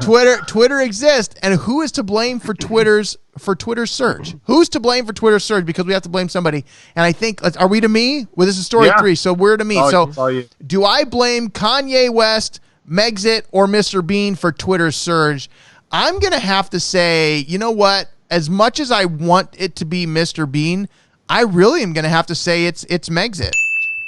Twitter exists, and who is to blame for Twitter's surge? Who's to blame for Twitter's surge? Because we have to blame somebody. And I think, are we to me? Well, this is story 3, so we're to me. Do I blame Kanye West, Megxit, or Mr. Bean for Twitter's surge? I'm gonna have to say, you know what? As much as I want it to be Mr. Bean, I really am gonna have to say it's Megxit.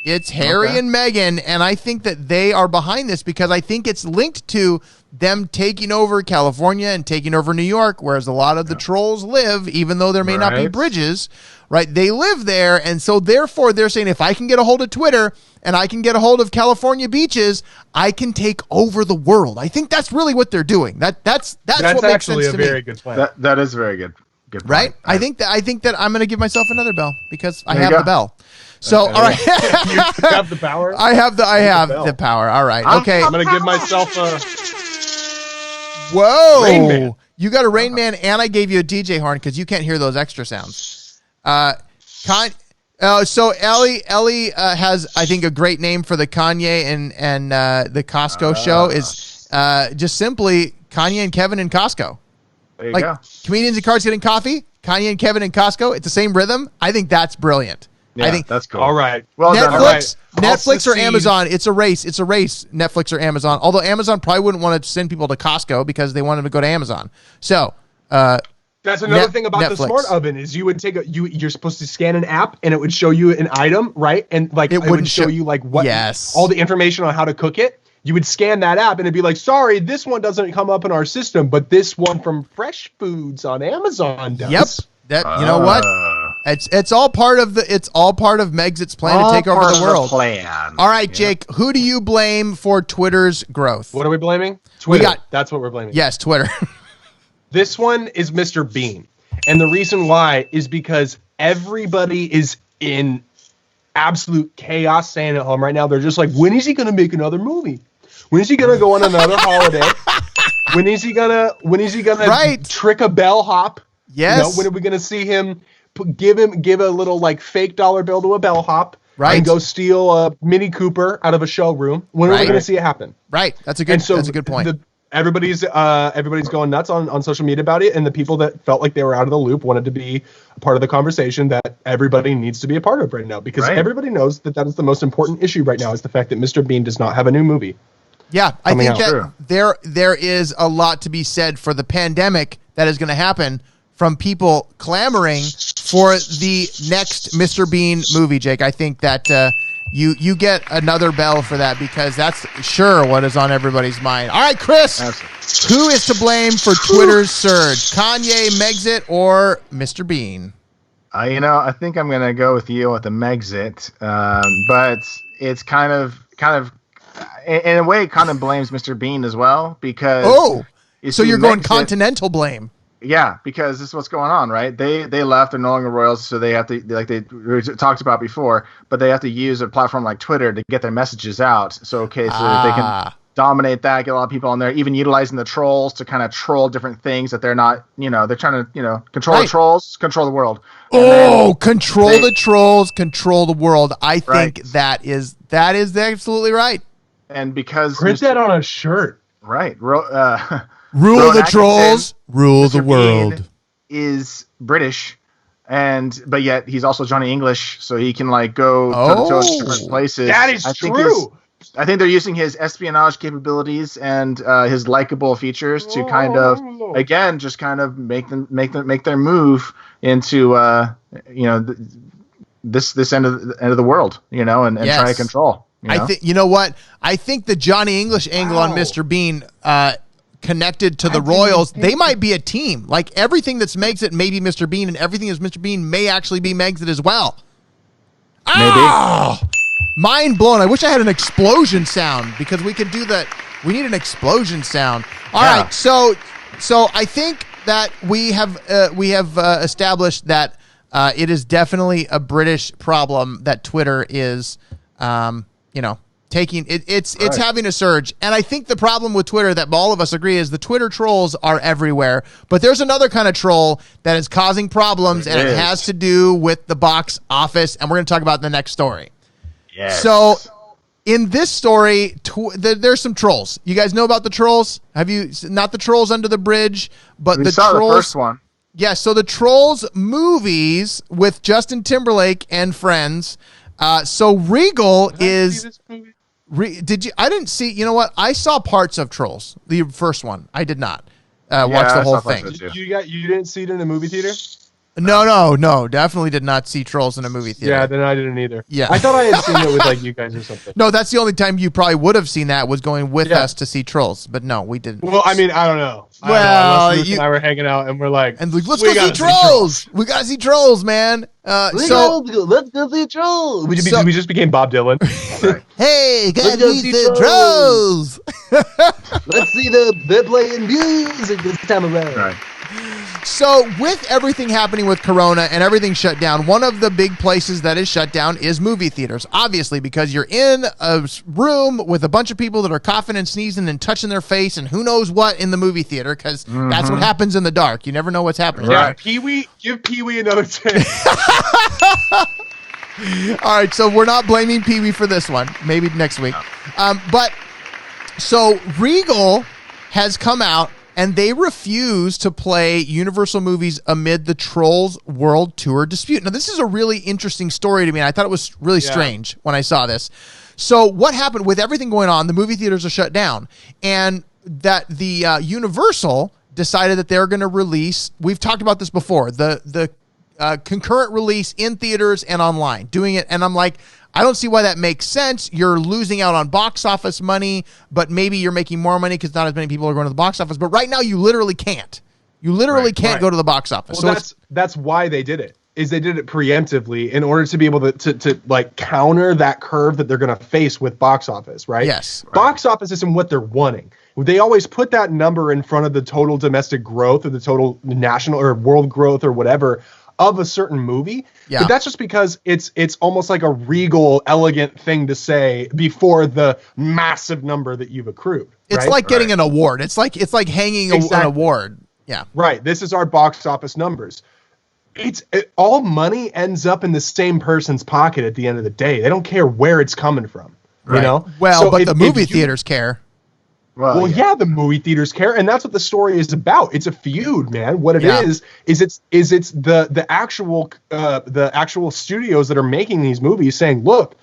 It's Harry and Meghan, and I think that they are behind this because I think it's linked to them taking over California and taking over New York, whereas a lot of the trolls live, even though there may not be bridges, right? They live there, and so therefore they're saying, if I can get a hold of Twitter and I can get a hold of California beaches, I can take over the world. I think that's really what they're doing. That's what makes actually sense to me. Very good plan. That is very good. Good point. Right? I think that I'm going to give myself another bell because I have the bell. So, all right. You have the power? I have the power. All right. Okay. I'm going to give myself a... Whoa. Rain Man. You got a Rain Man, and I gave you a DJ horn because you can't hear those extra sounds. So Ellie has, I think, a great name for the Kanye and the Costco show is just simply Kanye and Kevin and Costco. There you go. Comedians and Cars Getting Coffee, Kanye and Kevin and Costco. It's the same rhythm. I think that's brilliant. Yeah, I think that's cool. All right. Well Netflix, done. Netflix or Amazon. It's a race. Netflix or Amazon. Although Amazon probably wouldn't want to send people to Costco because they want them to go to Amazon. So that's another thing about Netflix. The smart oven is you would take you're supposed to scan an app and it would show you an item, right? And like it would show you like what all the information on how to cook it. You would scan that app and it'd be like, sorry, this one doesn't come up in our system, but this one from Fresh Foods on Amazon does. Yep. That you know what? It's all part of Megxit's plan to take over the world. All right, Jake, who do you blame for Twitter's growth? What are we blaming? Twitter. That's what we're blaming. Yes, Twitter. This one is Mr. Bean. And the reason why is because everybody is in absolute chaos staying at home right now. They're just like, when is he going to make another movie? When is he going to go on another holiday? When is he gonna trick a bellhop? Yes. You know, when are we going to see him give a little like fake dollar bill to a bellhop? Right. And go steal a Mini Cooper out of a showroom? When are we going to see it happen? Right. That's a good point. Everybody's going nuts on social media about it, and the people that felt like they were out of the loop wanted to be a part of the conversation that everybody needs to be a part of right now, because everybody knows that is the most important issue right now, is the fact that Mr. Bean does not have a new movie. Yeah, I think that there is a lot to be said for the pandemic that is going to happen from people clamoring for the next Mr. Bean movie, Jake. I think that you get another bell for that, because that's sure what is on everybody's mind. All right, Chris, who is to blame for Twitter's surge? Kanye, Megxit, or Mr. Bean? I think I'm going to go with you with the Megxit, but it's kind of in a way, it kind of blames Mr. Bean as well, because so you're going continental blame. Yeah, because this is what's going on, right? They left, they're no longer royals, so they have to, like they talked about before, but they have to use a platform like Twitter to get their messages out. So they can dominate that, get a lot of people on there, even utilizing the trolls to kind of troll different things that they're not, they're trying to, control the trolls, control the world. Control the trolls, control the world. I think that is absolutely right. And because print that on a shirt. Right. Rule the trolls, rule the world. Bean is British, but yet he's also Johnny English, so he can go toe to toe in different places. That is true. I think they're using his espionage capabilities and his likable featers to kind of, again, just kind of make their move into this end of the world, and try to control. I think what I think the Johnny English angle on Mr. Bean connected to the Royals, they might be a team. Like everything that's Megxit may be Mr. Bean, and everything that's Mr. Bean may actually be Megxit as well. Maybe. Mind blown. I wish I had an explosion sound because we could do that. We need an explosion sound. All right. So I think that we have established that it is definitely a British problem that Twitter is, taking. It's having a surge. And I think the problem with Twitter that all of us agree is the Twitter trolls are everywhere. But there's another kind of troll that is causing problems, and it has to do with the box office. And we're going to talk about it in the next story. Yes. So, in this story, there's some trolls. You guys know about the trolls? Have you not the trolls under the bridge, but we saw trolls? The first one. Yeah. So the Trolls movies with Justin Timberlake and friends. So Regal is. Did you? I didn't see. You know what? I saw parts of Trolls, the first one. I did not watch the whole thing. You didn't see it in the movie theater? No, definitely did not see Trolls in a movie theater. Yeah, then I didn't either. Yeah. I thought I had seen it with you guys or something. No, that's the only time you probably would have seen that was going with us to see Trolls, but no, we didn't. Well, I mean, I don't know. Well, you and I were hanging out and we're like, let's go see Trolls. We gotta see Trolls, man. Let's go see Trolls. We just became Bob Dylan. Hey, guys, we see Trolls. Let's see they're playing music this time around. Right. So with everything happening with Corona and everything shut down, one of the big places that is shut down is movie theaters, obviously, because you're in a room with a bunch of people that are coughing and sneezing and touching their face and who knows what in the movie theater, because that's what happens in the dark. You never know what's happening. Yeah, Pee-wee, give Pee-wee another chance. All right, so we're not blaming Pee-wee for this one. Maybe next week. But so Regal has come out and they refuse to play Universal movies amid the Trolls World Tour dispute. Now, this is a really interesting story to me. And I thought it was really strange when I saw this. So what happened with everything going on? The movie theaters are shut down. And that the Universal decided that they're going to release, we've talked about this before, the concurrent release in theaters and online, doing it. And I'm like, I don't see why that makes sense. You're losing out on box office money, but maybe you're making more money because not as many people are going to the box office. But right now, you literally can't. You literally can't go to the box office. Well, that's why they did it. Is they did it preemptively in order to be able to counter that curve that they're going to face with box office, right? Yes. Right. Box office isn't what they're wanting. They always put that number in front of the total domestic growth or the total national or world growth or whatever of a certain movie. Yeah. But that's just because it's almost like a regal, elegant thing to say before the massive number that you've accrued. It's like getting an award. It's like hanging an award. Yeah. Right. This is our box office numbers. All money ends up in the same person's pocket at the end of the day. They don't care where it's coming from. Right. You know? Well, so but the movie theaters care. Well, yeah, the movie theaters care, and that's what the story is about. It's a feud, man. What it is it's the actual studios that are making these movies saying, look,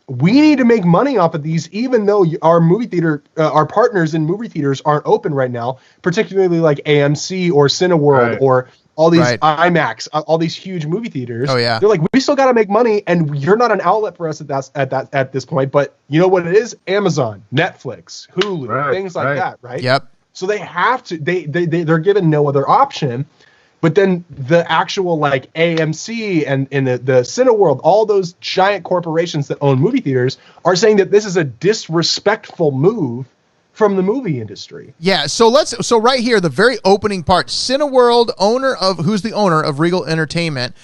we need to make money off of these, even though our movie theater, our partners in movie theaters aren't open right now, particularly like AMC or Cineworld or all these IMAX, all these huge movie theaters. Oh yeah, they're like, we still got to make money, and you're not an outlet for us at this point. But you know what it is? Amazon, Netflix, Hulu, things like that, right? Yep. So they have to. They're given no other option. But then the actual like AMC and the Cineworld, all those giant corporations that own movie theaters are saying that this is a disrespectful move from the movie industry. Yeah, so right here, the very opening part, Cineworld, who's the owner of Regal Entertainment,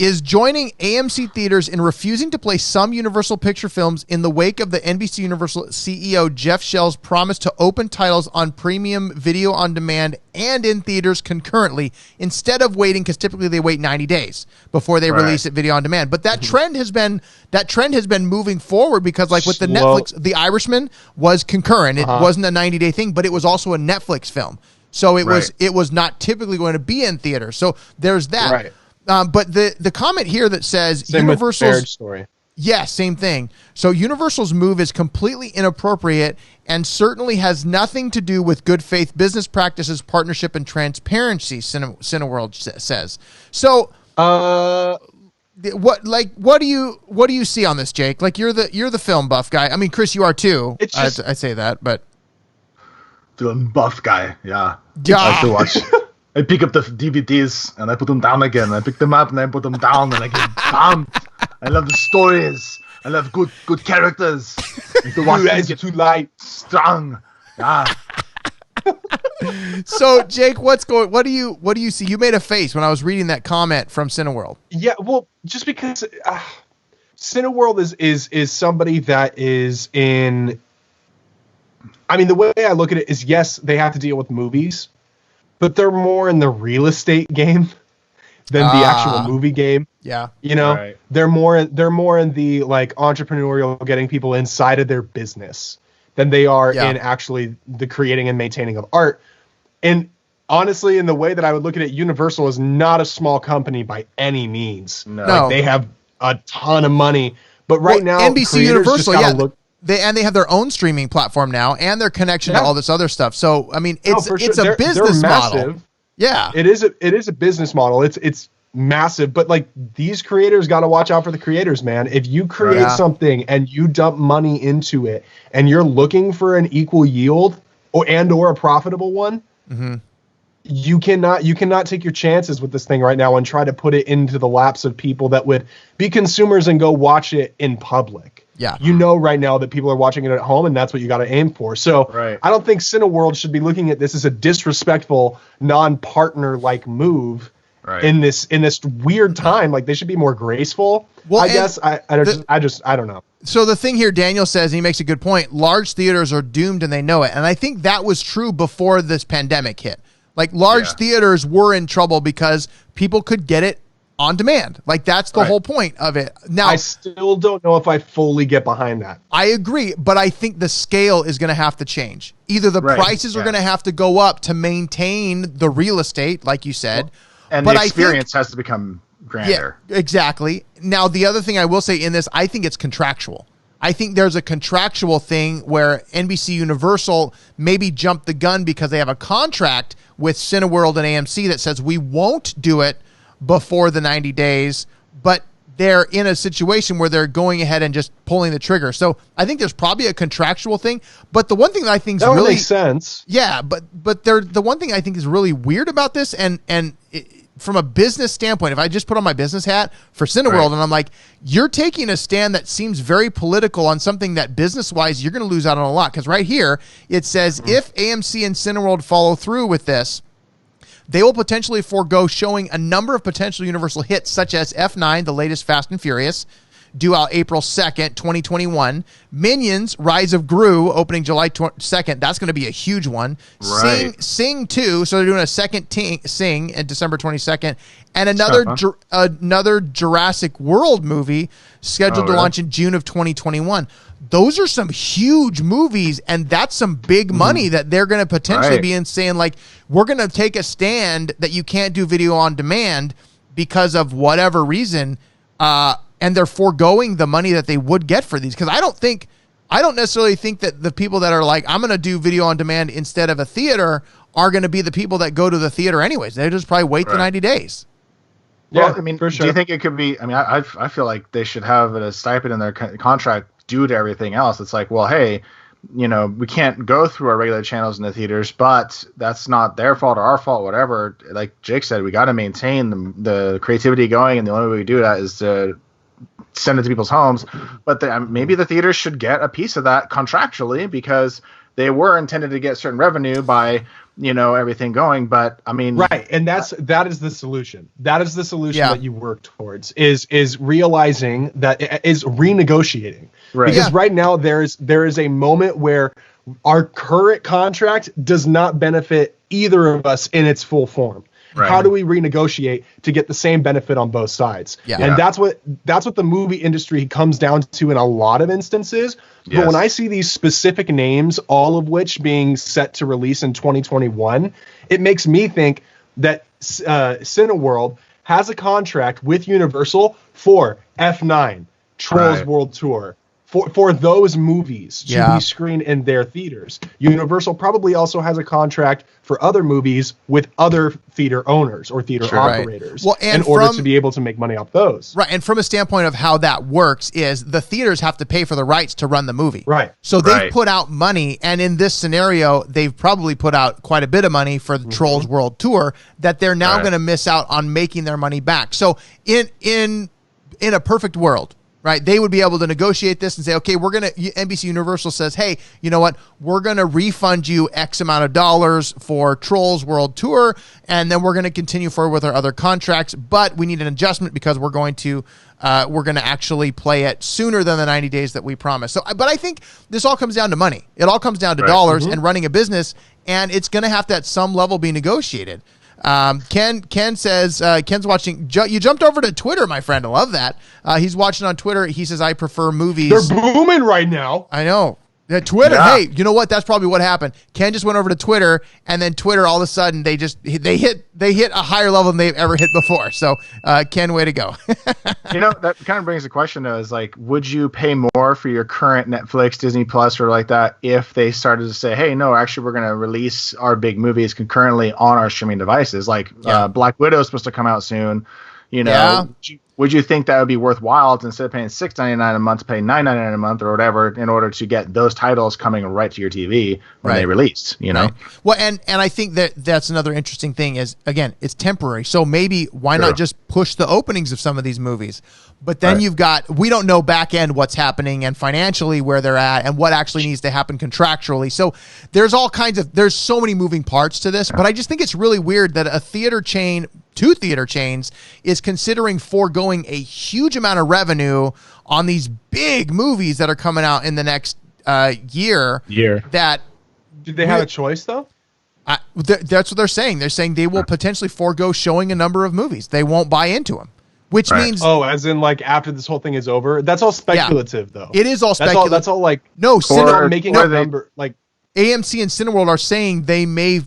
is joining AMC theaters in refusing to play some Universal Picture films in the wake of the NBC Universal CEO Jeff Shell's promise to open titles on premium video on demand and in theaters concurrently instead of waiting, because typically they wait 90 days before they release it video on demand. But that trend has been moving forward, because like with the Netflix, The Irishman was concurrent. It wasn't a 90-day thing, but it was also a Netflix film. So it was not typically going to be in theaters. So there's that. Right. But the comment here that says Same Universal's with Marriage Story. Yeah, same thing. So Universal's move is completely inappropriate and certainly has nothing to do with good faith business practices, partnership, and transparency, Cineworld says. So what do you see on this, Jake? Like you're the film buff guy. I mean, Chris, you are too. It's just, I say that, but film buff guy, yeah. Yeah. I have to watch. I pick up the DVDs and I put them down again. I pick them up and I put them down and I get pumped. I love the stories. I love good characters. The one get too light, strong. Yeah. So Jake, what do you see? You made a face when I was reading that comment from Cineworld. Yeah, well, just because Cineworld is somebody that is in. I mean, the way I look at it is, yes, they have to deal with movies, but they're more in the real estate game than the actual movie game. Yeah. You know, they're more in the like entrepreneurial, getting people inside of their business than they are in actually the creating and maintaining of art. And honestly, in the way that I would look at it, Universal is not a small company by any means. No. Like, they have a ton of money, but now NBC Universal, look. They have their own streaming platform now and their connection to all this other stuff. So I mean, it's a business model. Yeah, it is a business model. It's massive, but like these creators got to watch out for the creators, man. If you create something and you dump money into it and you're looking for an equal yield or a profitable one, you cannot take your chances with this thing right now and try to put it into the laps of people that would be consumers and go watch it in public. Yeah. You know right now that people are watching it at home, and that's what you got to aim for. So I don't think Cineworld should be looking at this as a disrespectful, non-partner like move in this weird time. Like, they should be more graceful. Well, I guess I don't know. So the thing here, Daniel says, and he makes a good point, large theaters are doomed and they know it. And I think that was true before this pandemic hit. Like, large theaters were in trouble because people could get it on demand. Like, that's the whole point of it. Now, I still don't know if I fully get behind that. I agree, but I think the scale is going to have to change. Either the prices are going to have to go up to maintain the real estate, like you said. And the experience has to become grander. Yeah, exactly. Now, the other thing I will say in this, I think it's contractual. I think there's a contractual thing where NBC Universal maybe jumped the gun because they have a contract with Cineworld and AMC that says we won't do it before the 90 days, but they're in a situation where they're going ahead and just pulling the trigger. So I think there's probably a contractual thing, but the one thing that I think is really makes sense. Yeah, but the one thing I think is really weird about this, and from a business standpoint, if I just put on my business hat for Cineworld and I'm like, you're taking a stand that seems very political on something that business-wise you're going to lose out on a lot. Because right here it says if AMC and Cineworld follow through with this, they will potentially forego showing a number of potential Universal hits, such as F9, the latest Fast and Furious, due out April 2nd, 2021. Minions, Rise of Gru, opening July 2nd. That's going to be a huge one. Right. Sing 2, so they're doing a second Sing at December 22nd. And another Jurassic World movie scheduled to launch in June of 2021. Those are some huge movies, and that's some big money that they're going to potentially be in, saying, like, we're going to take a stand that you can't do video on demand because of whatever reason, and they're foregoing the money that they would get for these. Because I don't necessarily think that the people that are like, I'm going to do video on demand instead of a theater are going to be the people that go to the theater anyways. They just probably wait the 90 days. Well, I mean, for sure. Do you think it could be? I mean, I feel like they should have a stipend in their contract due to everything else. It's like, well, hey, you know, we can't go through our regular channels in the theaters, but that's not their fault or our fault, whatever. Like Jake said, we got to maintain the creativity going, and the only way we do that is to send it to people's homes. But maybe the theaters should get a piece of that contractually, because they were intended to get certain revenue by, everything going. But I mean, right. And that is the solution. That is the solution Yeah. that you work towards is realizing that is renegotiating. Right. Because Yeah. right now there is a moment where our current contract does not benefit either of us in its full form. Right. How do we renegotiate to get the same benefit on both sides? Yeah. And that's what the movie industry comes down to in a lot of instances. But Yes. when I see these specific names, all of which being set to release in 2021, it makes me think that Cineworld has a contract with Universal for F9, Trolls Right. World Tour, for those movies to Yeah. be screened in their theaters. Universal probably also has a contract for other movies with other theater owners or theater Right. operators Well, and in order from- to be able to make money off those. Right, and from a standpoint of how that works is the theaters have to pay for the rights to run the movie. Right. So they've Right. put out money, and in this scenario, they've probably put out quite a bit of money for the Trolls World Tour that they're now Right. going to miss out on making their money back. So in a perfect world, right, they would be able to negotiate this and say, okay, we're going to, NBC Universal says, hey, you know what, we're going to refund you X amount of dollars for Trolls World Tour, and then we're going to continue forward with our other contracts, but we need an adjustment because we're going to actually play it sooner than the 90 days that we promised. So, but I think this all comes down to money. It all comes down to Right. dollars and running a business, and it's going to have to at some level be negotiated. Ken says, Ken's watching. You jumped over to Twitter, my friend. I love that. He's watching on Twitter. He says, I prefer movies. They're booming right now. I know. Twitter. Yeah. Hey, you know what? That's probably what happened. Ken just went over to Twitter, and then Twitter, all of a sudden, they hit a higher level than they've ever hit before. So, Ken, way to go. That kind of brings the question though, is like, would you pay more for your current Netflix, Disney Plus, or like that if they started to say, hey, no, actually, we're going to release our big movies concurrently on our streaming devices? Like, Black Widow is supposed to come out soon. Yeah. Would you think that would be worthwhile to, instead of paying $6.99 a month, to pay $9.99 a month or whatever in order to get those titles coming right to your TV when they released? Right. Well, and I think that's another interesting thing is, again, it's temporary. So maybe why not just push the openings of some of these movies? But then you've got, we don't know back end what's happening and financially where they're at and what actually needs to happen contractually. So there's so many moving parts to this, but I just think it's really weird that two theater chains is considering foregoing a huge amount of revenue on these big movies that are coming out in the next year. That Do they have a choice though? that's what they're saying. They're saying they will potentially forego showing a number of movies. They won't buy into them, which means as in like after this whole thing is over. That's all speculative though. it is all speculative. That's all like no. making a number like AMC and Cineworld are saying they may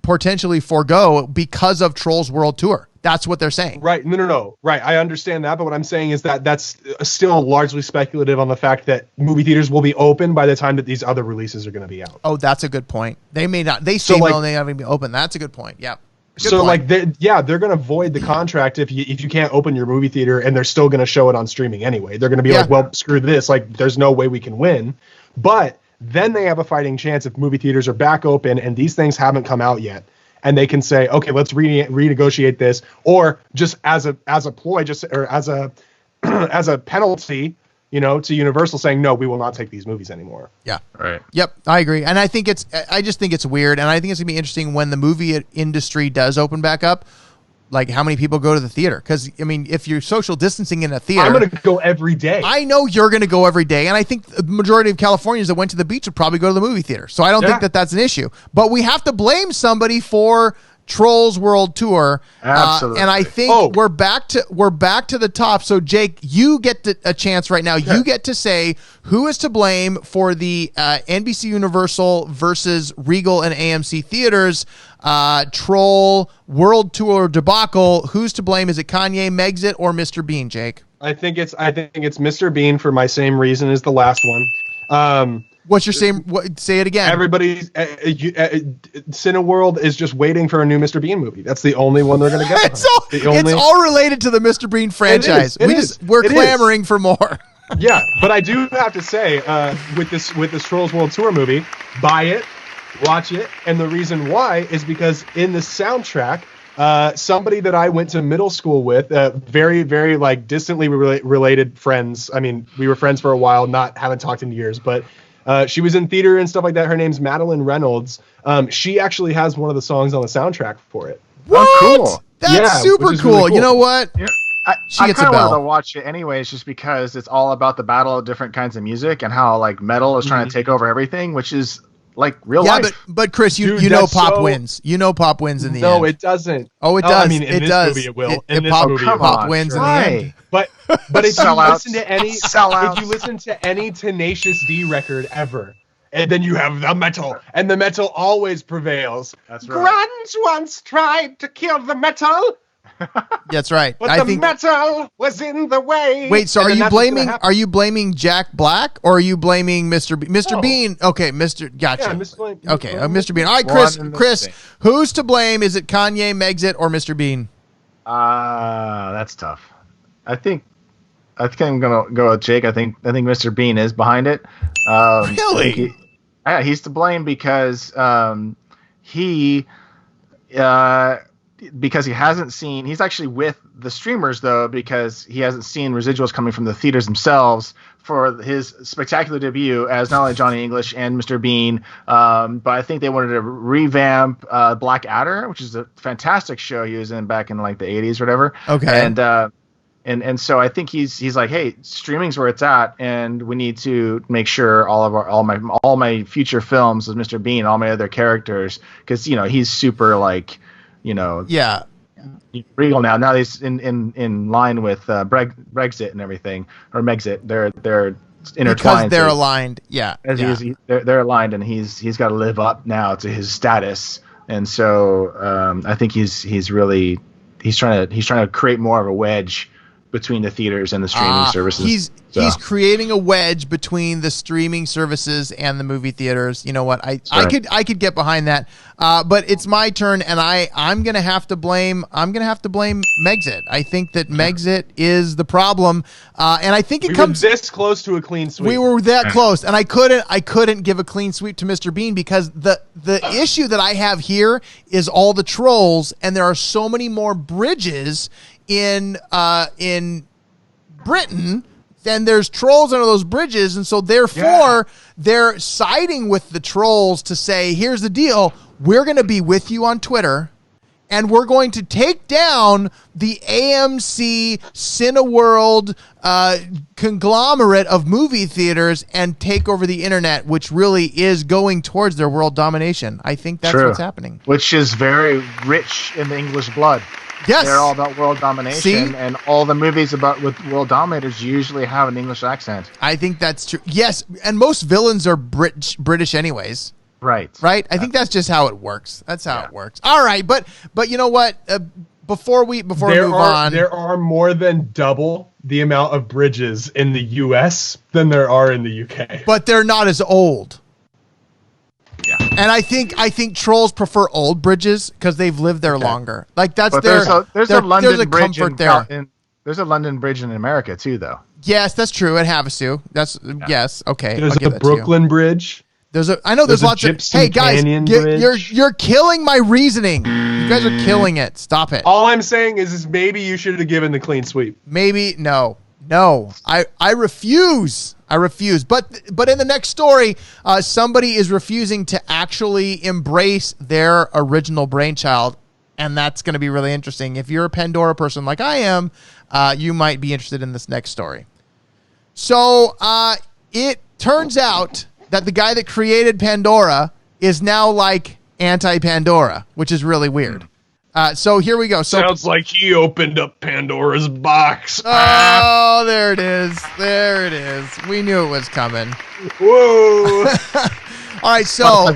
potentially forego because of Trolls World Tour. That's what they're saying. Right. No. Right. I understand that. But what I'm saying is that that's still largely speculative on the fact that movie theaters will be open by the time that these other releases are going to be out. Oh, that's a good point. They may not. They say no, they haven't been open. That's a good point. Yeah. Good So point. like they're going to void the contract if you can't open your movie theater, and they're still going to show it on streaming anyway. They're going to be like, well, screw this. Like there's no way we can win. But then they have a fighting chance if movie theaters are back open and these things haven't come out yet. And they can say, okay, let's renegotiate this, or just as a ploy, or as a as a penalty, to Universal saying, no, we will not take these movies anymore. Yeah. Right. Yep. I agree. And I just think it's weird. And I think it's gonna be interesting when the movie industry does open back up, like how many people go to the theater. Cause I mean, if you're social distancing in a theater, I'm going to go every day. I know you're going to go every day. And I think the majority of Californians that went to the beach would probably go to the movie theater. So I don't think that that's an issue, but we have to blame somebody for Trolls World Tour. Absolutely. And I think we're back to the top. So Jake, you get a chance right now. You get to say who is to blame for the NBC Universal versus Regal and AMC theaters Troll World Tour debacle. Who's to blame? Is it Kanye, Megxit, or Mr. Bean, Jake? I think it's Mr. Bean for my same reason as the last one. What's your same? Say it again. Everybody's Cineworld is just waiting for a new Mr. Bean movie. That's the only one they're going to get. It's all related to the Mr. Bean franchise. We're clamoring for more. Yeah, but I do have to say, with this Trolls World Tour movie, buy it, watch it, and the reason why is because in the soundtrack, somebody that I went to middle school with, very, very like distantly related friends. I mean, we were friends for a while, haven't talked in years, but She was in theater and stuff like that. Her name's Madeline Reynolds. She actually has one of the songs on the soundtrack for it. What? Oh, cool. That's super which is cool. really cool. You know what? Yeah. She I gets a kind of wanted bell. to watch it anyways, just because it's all about the battle of different kinds of music and how like metal is trying to take over everything, which is like real Yeah, life. but Chris, Dude, you know that's pop so- wins. You know pop wins in the end. No, it doesn't. Oh, it does. I mean, in it this does. movie it will. It In this pop, movie it come will. pop on, wins in the try. end. But if you Sellouts. listen to any Sellouts. if you listen to any Tenacious D record ever, and then you have the metal, and the metal always prevails. That's right. Grunge once tried to kill the metal, That's right. but I the think. metal was in the way. Wait, so And are then you that's what's gonna blaming? happen. Are you blaming Jack Black or are you blaming Mr. Mr. No. Bean? Okay, Mr. Gotcha. Yeah, Mr. Blame- Okay, Mr. Mr. Bean. All right, One Chris. and the Chris, same. who's to blame? Is it Kanye, Megxit, or Mr. Bean? That's tough. I think I'm gonna go with Jake. I think Mr. Bean is behind it. Really? He's to blame because he hasn't seen. He's actually with the streamers though because he hasn't seen residuals coming from the theaters themselves for his spectacular debut as not only Johnny English and Mr. Bean, but I think they wanted to revamp Black Adder, which is a fantastic show he was in back in like the 80s or whatever. Okay. And so I think he's like, hey, streaming's where it's at, and we need to make sure all my future films with Mr. Bean, all my other characters, because he's super like, Yeah. regal now. Now he's in line with Brexit and everything, or Megxit. They're intertwined. Because they're so aligned. Yeah. Yeah. they're aligned, and he's got to live up now to his status. And so I think he's trying to create more of a wedge between the theaters and the streaming services. He's creating a wedge between the streaming services and the movie theaters. You know what? I could get behind that. But it's my turn, and I'm gonna have to blame Megxit. I think that Megxit is the problem, and I think it comes this close to a clean sweep. We were that close, and I couldn't give a clean sweep to Mr. Bean because the issue that I have here is all the trolls, and there are so many more bridges in Britain than there's trolls under those bridges, and so therefore they're siding with the trolls to say, here's the deal, we're going to be with you on Twitter, and we're going to take down the AMC Cineworld conglomerate of movie theaters and take over the internet, which really is going towards their world domination. I think that's what's happening. Which is very rich in the English blood. Yes. They're all about world domination, See? and all the movies with world dominators usually have an English accent. I think that's true. Yes, and most villains are British anyways. Right. I think that's just how it works. That's how it works. All right, but you know what? Before we move on, there are more than double the amount of bridges in the U.S. than there are in the U.K. but they're not as old. Yeah. And I think trolls prefer old bridges because they've lived there longer. Like that's But their there's a London there's a bridge comfort there. there's a London bridge in America too, though. Yes, that's true. At Havasu, that's yes. Okay, There's I'll give a that to you. Brooklyn Bridge. I know there's a lots of. Gypsum Hey guys, Canyon Bridge. you're killing my reasoning. You guys are killing it. Stop it. All I'm saying is maybe you should have given the clean sweep. Maybe no. I refuse. But in the next story, somebody is refusing to actually embrace their original brainchild, and that's going to be really interesting. If you're a Pandora person like I am, you might be interested in this next story. So it turns out that the guy that created Pandora is now like anti-Pandora, which is really weird. So here we go. So, Sounds like he opened up Pandora's box. oh, there it is. There it is. We knew it was coming. Whoa. All right, so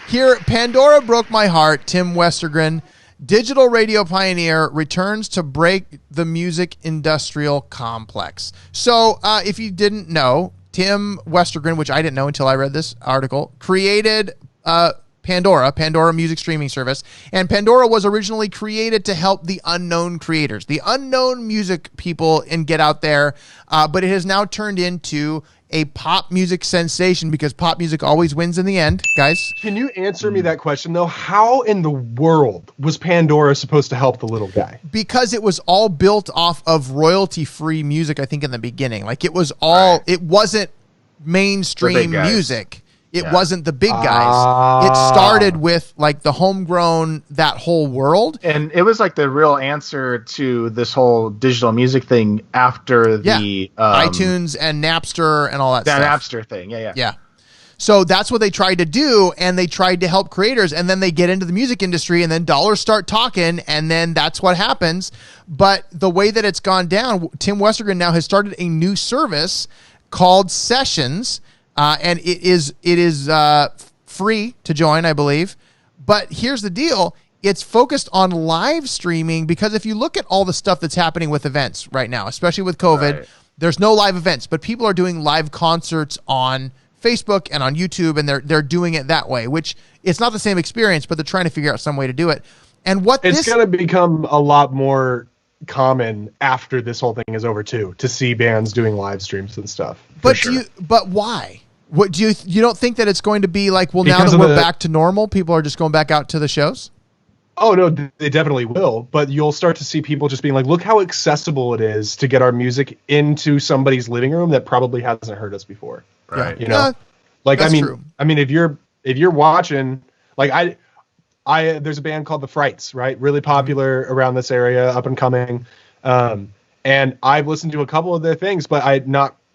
here, Pandora broke my heart. Tim Westergren, digital radio pioneer, returns to break the music industrial complex. So if you didn't know, Tim Westergren, which I didn't know until I read this article, created Pandora music streaming service. And Pandora was originally created to help the unknown creators, the unknown music people, and get out there. But it has now turned into a pop music sensation because pop music always wins in the end, guys. Can you answer me that question, though? How in the world was Pandora supposed to help the little guy? Because it was all built off of royalty-free music, I think, in the beginning. Like, it was all, it wasn't mainstream guys. music. It Yeah. wasn't the big guys. It started with like the homegrown, that whole world. And it was like the real answer to this whole digital music thing after the iTunes and Napster and all that stuff. Napster thing. Yeah. So that's what they tried to do, and they tried to help creators, and then they get into the music industry, and then dollars start talking, and then that's what happens. But the way that it's gone down, Tim Westergren now has started a new service called Sessions, and it is free to join, I believe. But here's the deal. It's focused on live streaming, because if you look at all the stuff that's happening with events right now, especially with COVID, there's no live events, but people are doing live concerts on Facebook and on YouTube, and they're doing it that way, which it's not the same experience, but they're trying to figure out some way to do it. And it's going to become a lot more common after this whole thing is over too, to see bands doing live streams and stuff. But but why? What do you don't think that it's going to be like, well, now that we're back to normal, people are just going back out to the shows? Oh no, they definitely will. But you'll start to see people just being like, look how accessible it is to get our music into somebody's living room that probably hasn't heard us before. Right. You know, like, I mean, if you're watching, like there's a band called The Frights, right? Really popular around this area, up and coming. And I've listened to a couple of their things, but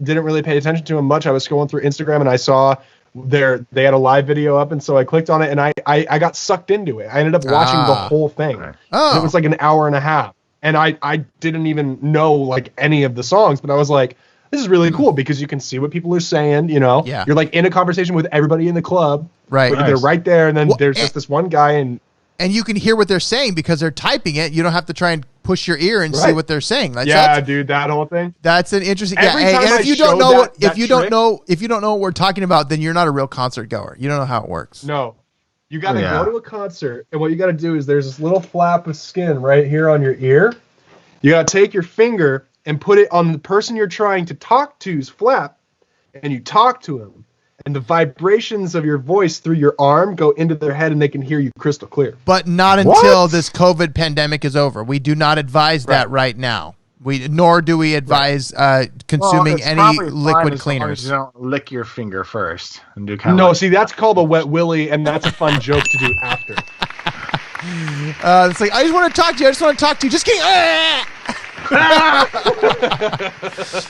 didn't really pay attention to them much. I was scrolling through Instagram and I saw they had a live video up, and so I clicked on it, and I got sucked into it. I ended up watching the whole thing. It was like an hour and a half, and I didn't even know like any of the songs, but I was like, this is really cool because you can see what people are saying, you know. Yeah. You're like in a conversation with everybody in the club. Right. They're right there, and then there's just this one guy, and you can hear what they're saying because they're typing it. You don't have to try and push your ear and see what they're saying. Dude, that whole thing. That's an interesting. Every time and I if you don't know showed if you don't know what we're talking about, then you're not a real concert goer. You don't know how it works. No. You got to go to a concert, and what you got to do is there's this little flap of skin right here on your ear. You got to take your finger and put it on the person you're trying to talk to's flap, and you talk to him. And the vibrations of your voice through your arm go into their head, and they can hear you crystal clear. But not until this COVID pandemic is over. We do not advise that right now. Nor do we advise consuming any liquid cleaners. You don't lick your finger first and do see, that's called a wet willy, and that's a fun joke to do after. It's like, I just want to talk to you. Just kidding.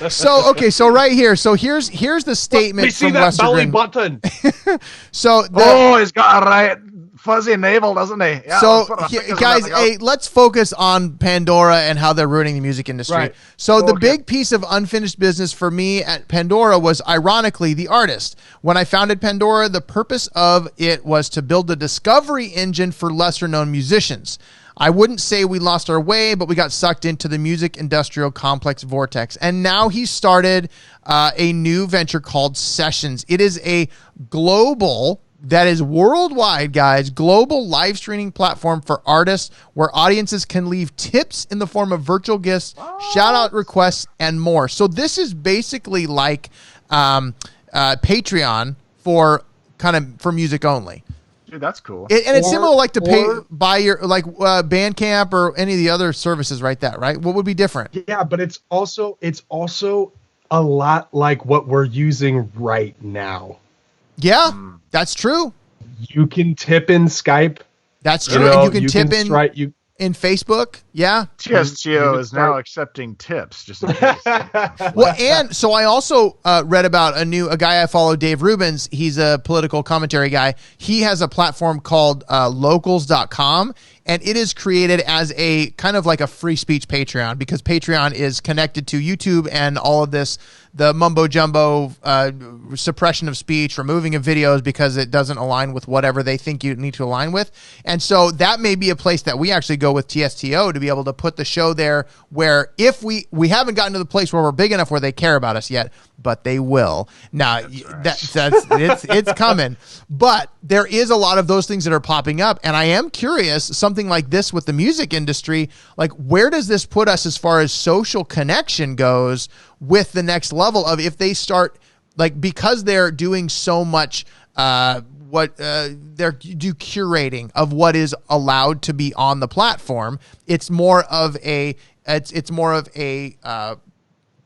So right here. So here's the statement. We see from that belly Westergren. button. He's got a right fuzzy navel, doesn't he? Yeah, so guys, let's focus on Pandora and how they're ruining the music industry. Right. So the big piece of unfinished business for me at Pandora was, ironically, the artist. When I founded Pandora, the purpose of it was to build a discovery engine for lesser known musicians. I wouldn't say we lost our way, but we got sucked into the music industrial complex vortex. And now he started a new venture called Sessions. It is a global, that is worldwide, guys, global live streaming platform for artists where audiences can leave tips in the form of virtual gifts, shout out requests, and more. So this is basically like Patreon for music only. Dude, that's cool. And it's similar like to pay by your Bandcamp or any of the other services, right? Right? What would be different? Yeah, but it's also a lot like what we're using right now. Yeah, that's true. You can tip in Skype. That's true. And you can tip in in Facebook. Yeah. TSTO is now accepting tips. Just in case. Well, and so I also read about a guy I follow, Dave Rubens. He's a political commentary guy. He has a platform called locals.com, and it is created as a kind of like a free speech Patreon, because Patreon is connected to YouTube and all of this, the mumbo jumbo suppression of speech, removing of videos because it doesn't align with whatever they think you need to align with. And so that may be a place that we actually go with TSTO to be able to put the show there, where if we haven't gotten to the place where we're big enough where they care about us yet, but they will. Now it's coming. But there is a lot of those things that are popping up, and I am curious, something like this with the music industry, like where does this put us as far as social connection goes with the next level of, if they start, like, because they're doing so much they're curating of what is allowed to be on the platform. It's more of a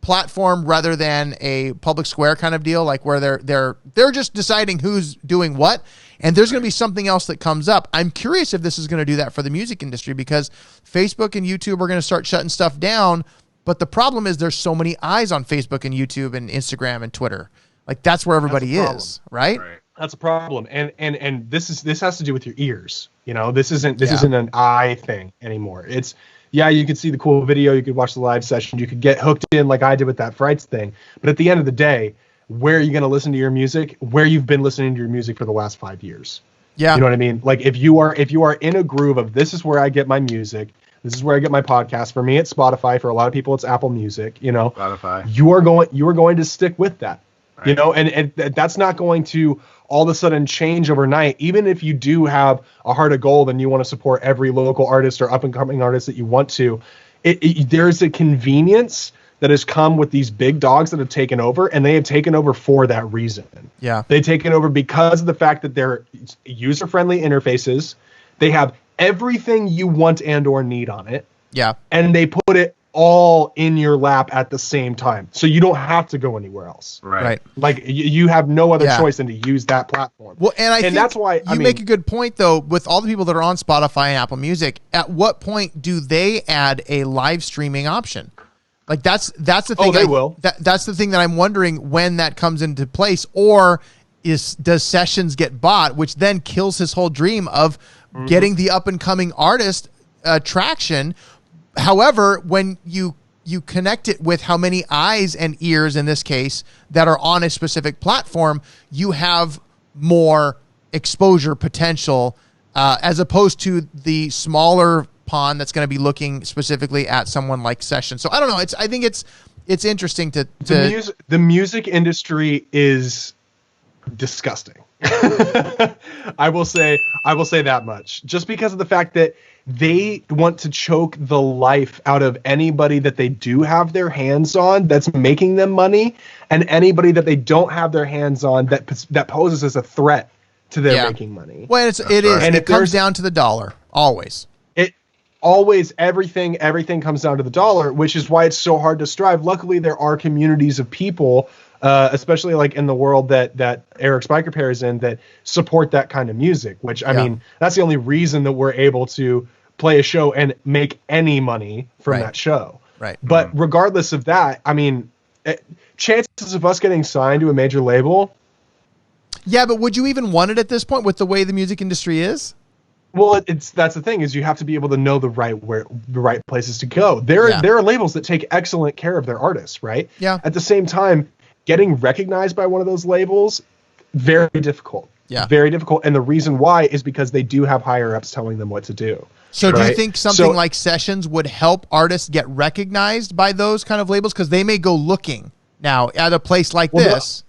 platform rather than a public square kind of deal, like where they're just deciding who's doing what, and there's going to be something else that comes up. I'm curious if this is going to do that for the music industry, because Facebook and YouTube are going to start shutting stuff down, but the problem is there's so many eyes on Facebook and YouTube and Instagram and Twitter. Like, that's where everybody is, right? That's a problem. And this has to do with your ears. You know, this isn't an eye thing anymore. It's, yeah, you could see the cool video, you could watch the live session, you could get hooked in like I did with that Frights thing. But at the end of the day, where are you going to listen to your music? Where you've been listening to your music for the last 5 years. Yeah. You know what I mean? Like, if you are in a groove of, this is where I get my music, this is where I get my podcast. For me, it's Spotify. For a lot of people, it's Apple Music. You know, Spotify. You are going to stick with that. Right. You know, and that's not going to all of a sudden change overnight. Even if you do have a heart of gold and you want to support every local artist or up and coming artist that you want to, there's a convenience that has come with these big dogs that have taken over, and they have taken over for that reason. Yeah. They've taken over because of the fact that they're user-friendly interfaces. They have everything you want and or need on it. Yeah. And they put it all in your lap at the same time, so you don't have to go anywhere else. Right. Like, you have no other choice than to use that platform. Well, and I think that's why you make a good point, though, with all the people that are on Spotify and Apple Music. At what point do they add a live streaming option? Like, that's the thing. Oh, they will. That's the thing that I'm wondering when that comes into place, or does Sessions get bought, which then kills his whole dream of getting the up and coming artist traction. However, when you connect it with how many eyes and ears, in this case, that are on a specific platform, you have more exposure potential, as opposed to the smaller pond that's going to be looking specifically at someone like Sessions. So I don't know. I think it's interesting to the music industry is disgusting. I will say that much, just because of the fact that they want to choke the life out of anybody that they do have their hands on that's making them money, and anybody that they don't have their hands on that poses as a threat to their making money. Well, it comes down to the dollar always. Everything comes down to the dollar, which is why it's so hard to strive. Luckily, there are communities of people, especially like in the world that Eric's Bike Repair is in, that support that kind of music, which, I mean, that's the only reason that we're able to play a show and make any money from that show. Right. But regardless of that, I mean, chances of us getting signed to a major label. Yeah, but would you even want it at this point with the way the music industry is? Well, that's the thing, is you have to be able to know the right places to go. There are labels that take excellent care of their artists, right? Yeah. At the same time, getting recognized by one of those labels, very difficult. Yeah. Very difficult. And the reason why is because they do have higher ups telling them what to do. So do you think something like Sessions would help artists get recognized by those kind of labels? Because they may go looking now at a place like this.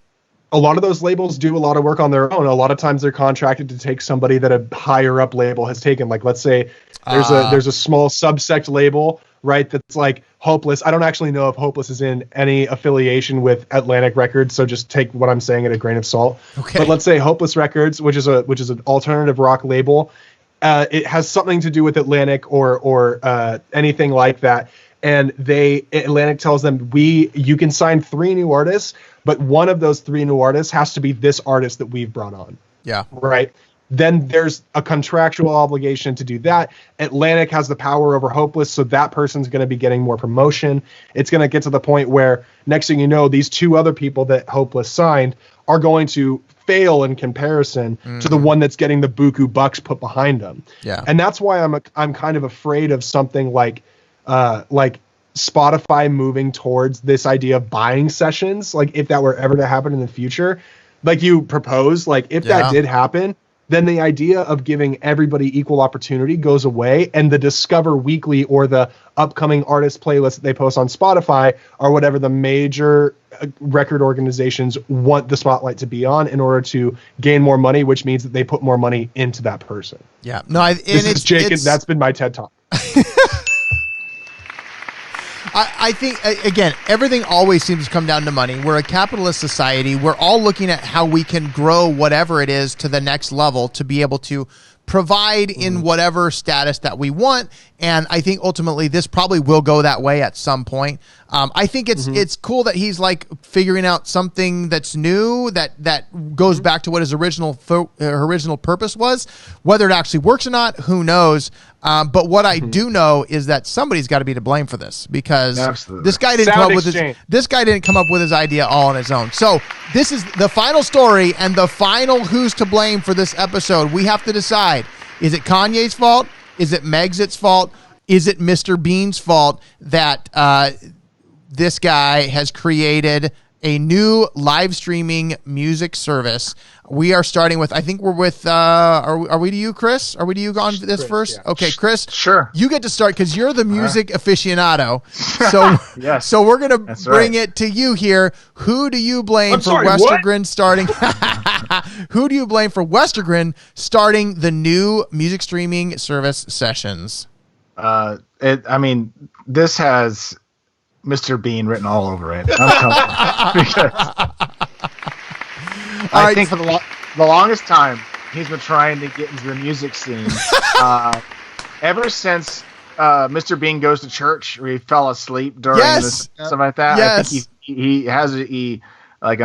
A lot of those labels do a lot of work on their own. A lot of times they're contracted to take somebody that a higher up label has taken. Like, let's say there's a small subsect label, right, that's like Hopeless. I don't actually know if Hopeless is in any affiliation with Atlantic Records, so just take what I'm saying at a grain of salt. Okay. But let's say Hopeless Records, which is an alternative rock label, it has something to do with Atlantic or anything like that. And Atlantic tells them, you can sign 3 new artists, but one of those 3 new artists has to be this artist that we've brought on. Yeah. Right. Then there's a contractual obligation to do that. Atlantic has the power over Hopeless, so that person's going to be getting more promotion. It's going to get to the point where next thing you know, these 2 other people that Hopeless signed are going to fail in comparison to the one that's getting the buku bucks put behind them. Yeah. And that's why I'm kind of afraid of something like Spotify moving towards this idea of buying Sessions. Like, if that were ever to happen in the future, like you propose, like if that did happen, then the idea of giving everybody equal opportunity goes away, and the Discover Weekly or the upcoming artist playlist that they post on Spotify or whatever the major record organizations want the spotlight to be on in order to gain more money, which means that they put more money into that person. Yeah. No, this is Jake, and that's been my TED Talk. I think, again, everything always seems to come down to money. We're a capitalist society. We're all looking at how we can grow whatever it is to the next level to be able to provide in whatever status that we want. And I think ultimately this probably will go that way at some point. I think it's cool that he's like figuring out something that's new that goes back to what his original purpose was. Whether it actually works or not, who knows? But what I do know is that somebody's got to be to blame for this, because this guy didn't come up with his idea all on his own. So this is the final story and the final who's to blame for this episode. We have to decide: is it Kanye's fault? Is it Megxit's fault? Is it Mr. Bean's fault that this guy has created a new live streaming music service? We are starting with, I think we're with, are we to you, Chris? Are we to you on this Chris, first? Yeah. Okay, Chris. Sure. You get to start because you're the music aficionado. So, Yes. so we're going to bring right. it to you here. Who do you blame for sorry, Westergren starting? Who do you blame for Westergren starting the new music streaming service Sessions? This has Mr. Bean written all over it. I think for the longest time, he's been trying to get into the music scene. Ever since Mr. Bean Goes to Church, where he fell asleep during this, stuff like that. Yes. I think he has a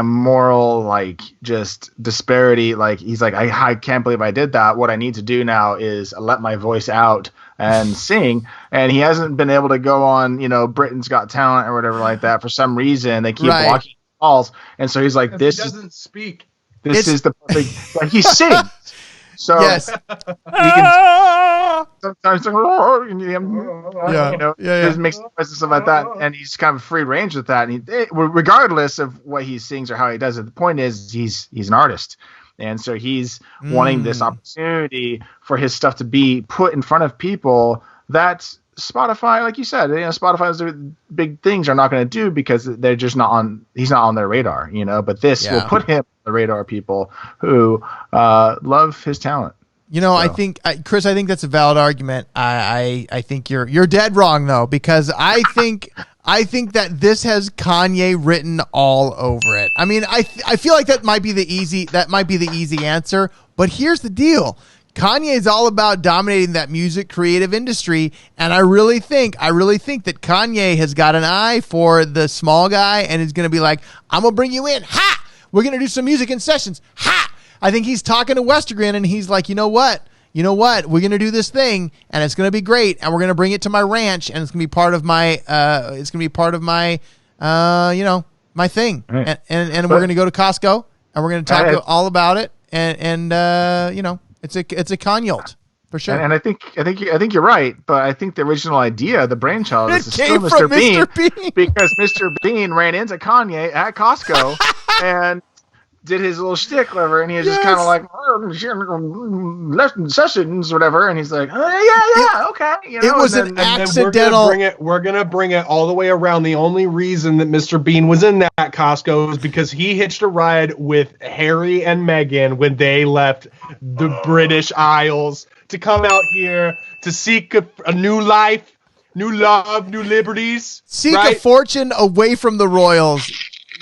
moral, just disparity. He's like, I can't believe I did that. What I need to do now is let my voice out and sing. And he hasn't been able to go on, Britain's Got Talent or whatever like that. For some reason, they keep blocking calls. And so he's like, he doesn't speak. This is the perfect. He sings. So yes. he can sometimes just makes noises and stuff like that, and he's kind of free range with that. And regardless of what he sings or how he does it, the point is he's an artist, and so he's wanting this opportunity for his stuff to be put in front of people that Spotify, like you said, Spotify's big things are not going to do because they're just not on. He's not on their radar, But this will put him on the radar of people who love his talent. I think Chris, I think that's a valid argument. I think you're dead wrong though, because I think that this has Kanye written all over it. I mean, I feel like that might be the easy answer, but here's the deal. Kanye is all about dominating that music creative industry, and I really think that Kanye has got an eye for the small guy and is going to be like, I'm going to bring you in. Ha! We're going to do some music in Sessions. Ha! I think he's talking to Westergren, and he's like, you know what? We're going to do this thing, and it's going to be great, and we're going to bring it to my ranch, and it's going to be part of my my thing. Right. And we're going to go to Costco, and we're going to talk all about it, and It's a Kanye for sure, and I think you're right, but I think the original idea, the brainchild, is still Mr. Bean, because Mr. Bean ran into Kanye at Costco and did his little shtick, whatever, and he was just kind of like Sessions, whatever, and he's like, okay. It was an accidental. We're gonna bring it all the way around. The only reason that Mr. Bean was in that Costco is because he hitched a ride with Harry and Meghan when they left the British Isles to come out here to seek a new life, new love, new liberties. Seek a fortune away from the royals.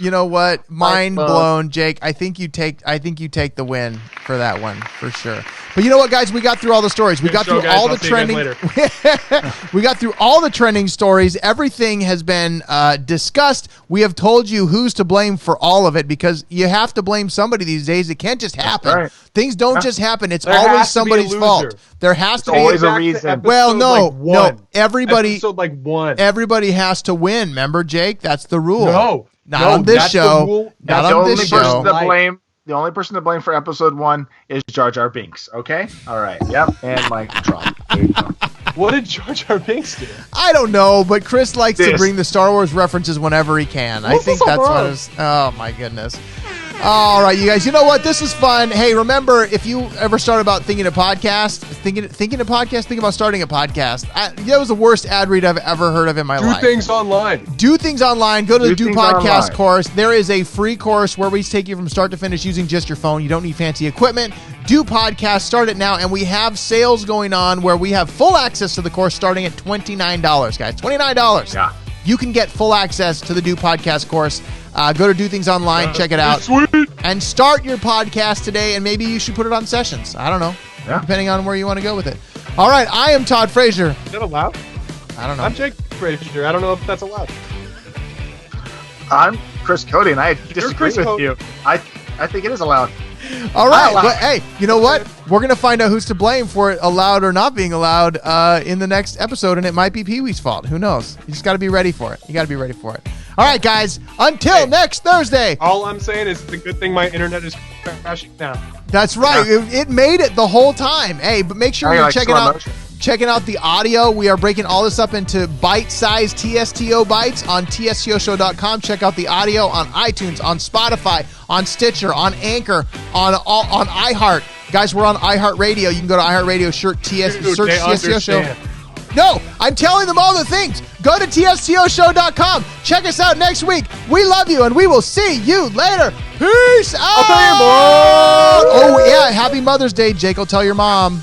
You know what? Mind blown, Jake. I think you take the win for that one for sure. But you know what, guys? We got through all the stories. We got through all the trending. We got through all the trending stories. Everything has been discussed. We have told you who's to blame for all of it, because you have to blame somebody these days. It can't just happen. Right. Things don't just happen. It's always somebody's fault. There has to be always a reason. Well, no. Everybody everybody has to win. Remember, Jake? That's the rule. No. Not on this show. Not on this show. The only person to blame for episode 1 is Jar Jar Binks. Okay? All right. Yep. And Mike Trump. There you go. What did Jar Jar Binks do? I don't know, but Chris likes to bring the Star Wars references whenever he can. I think that's what is. Oh, my goodness. All right, you guys. You know what? This is fun. Hey, remember, if you ever start about thinking about starting a podcast. That was the worst ad read I've ever heard of in my life. Do things online. Do things online. Go to the Do Podcast course. There is a free course where we take you from start to finish using just your phone. You don't need fancy equipment. Do Podcast. Start it now, and we have sales going on where we have full access to the course starting at $29, guys. $29. Yeah. You can get full access to the Do Podcast course. Go to Do Things Online, check it out, sweet. And start your podcast today, and maybe you should put it on Sessions. I don't know. Yeah. depending on where you want to go with it. All right, I am Todd Frazier. Is that allowed? I don't know. I'm Jake Frazier. I don't know if that's allowed. I'm Chris Cody, and I disagree Chris with Cody. you. I think it is allowed. All right. allowed. Well, hey, you know what? We're going to find out who's to blame for it allowed or not being allowed in the next episode, and it might be Pee-wee's fault. Who knows? You just got to be ready for it. You got to be ready for it. All right, guys. Until next Thursday. All I'm saying is it's a good thing my internet is crashing now. That's right. It made it the whole time. Hey, but make sure you're checking out the audio. We are breaking all this up into bite-sized TSTO bites on TSTOshow.com. Check out the audio on iTunes, on Spotify, on Stitcher, on Anchor, on iHeart. Guys, we're on iHeartRadio. You can go to iHeartRadio, search TSTO Show. No, I'm telling them all the things. Go to TSTOshow.com. Check us out next week. We love you, and we will see you later. Peace out. I'll tell your mom. Oh, yeah. Happy Mother's Day, Jake. I'll tell your mom.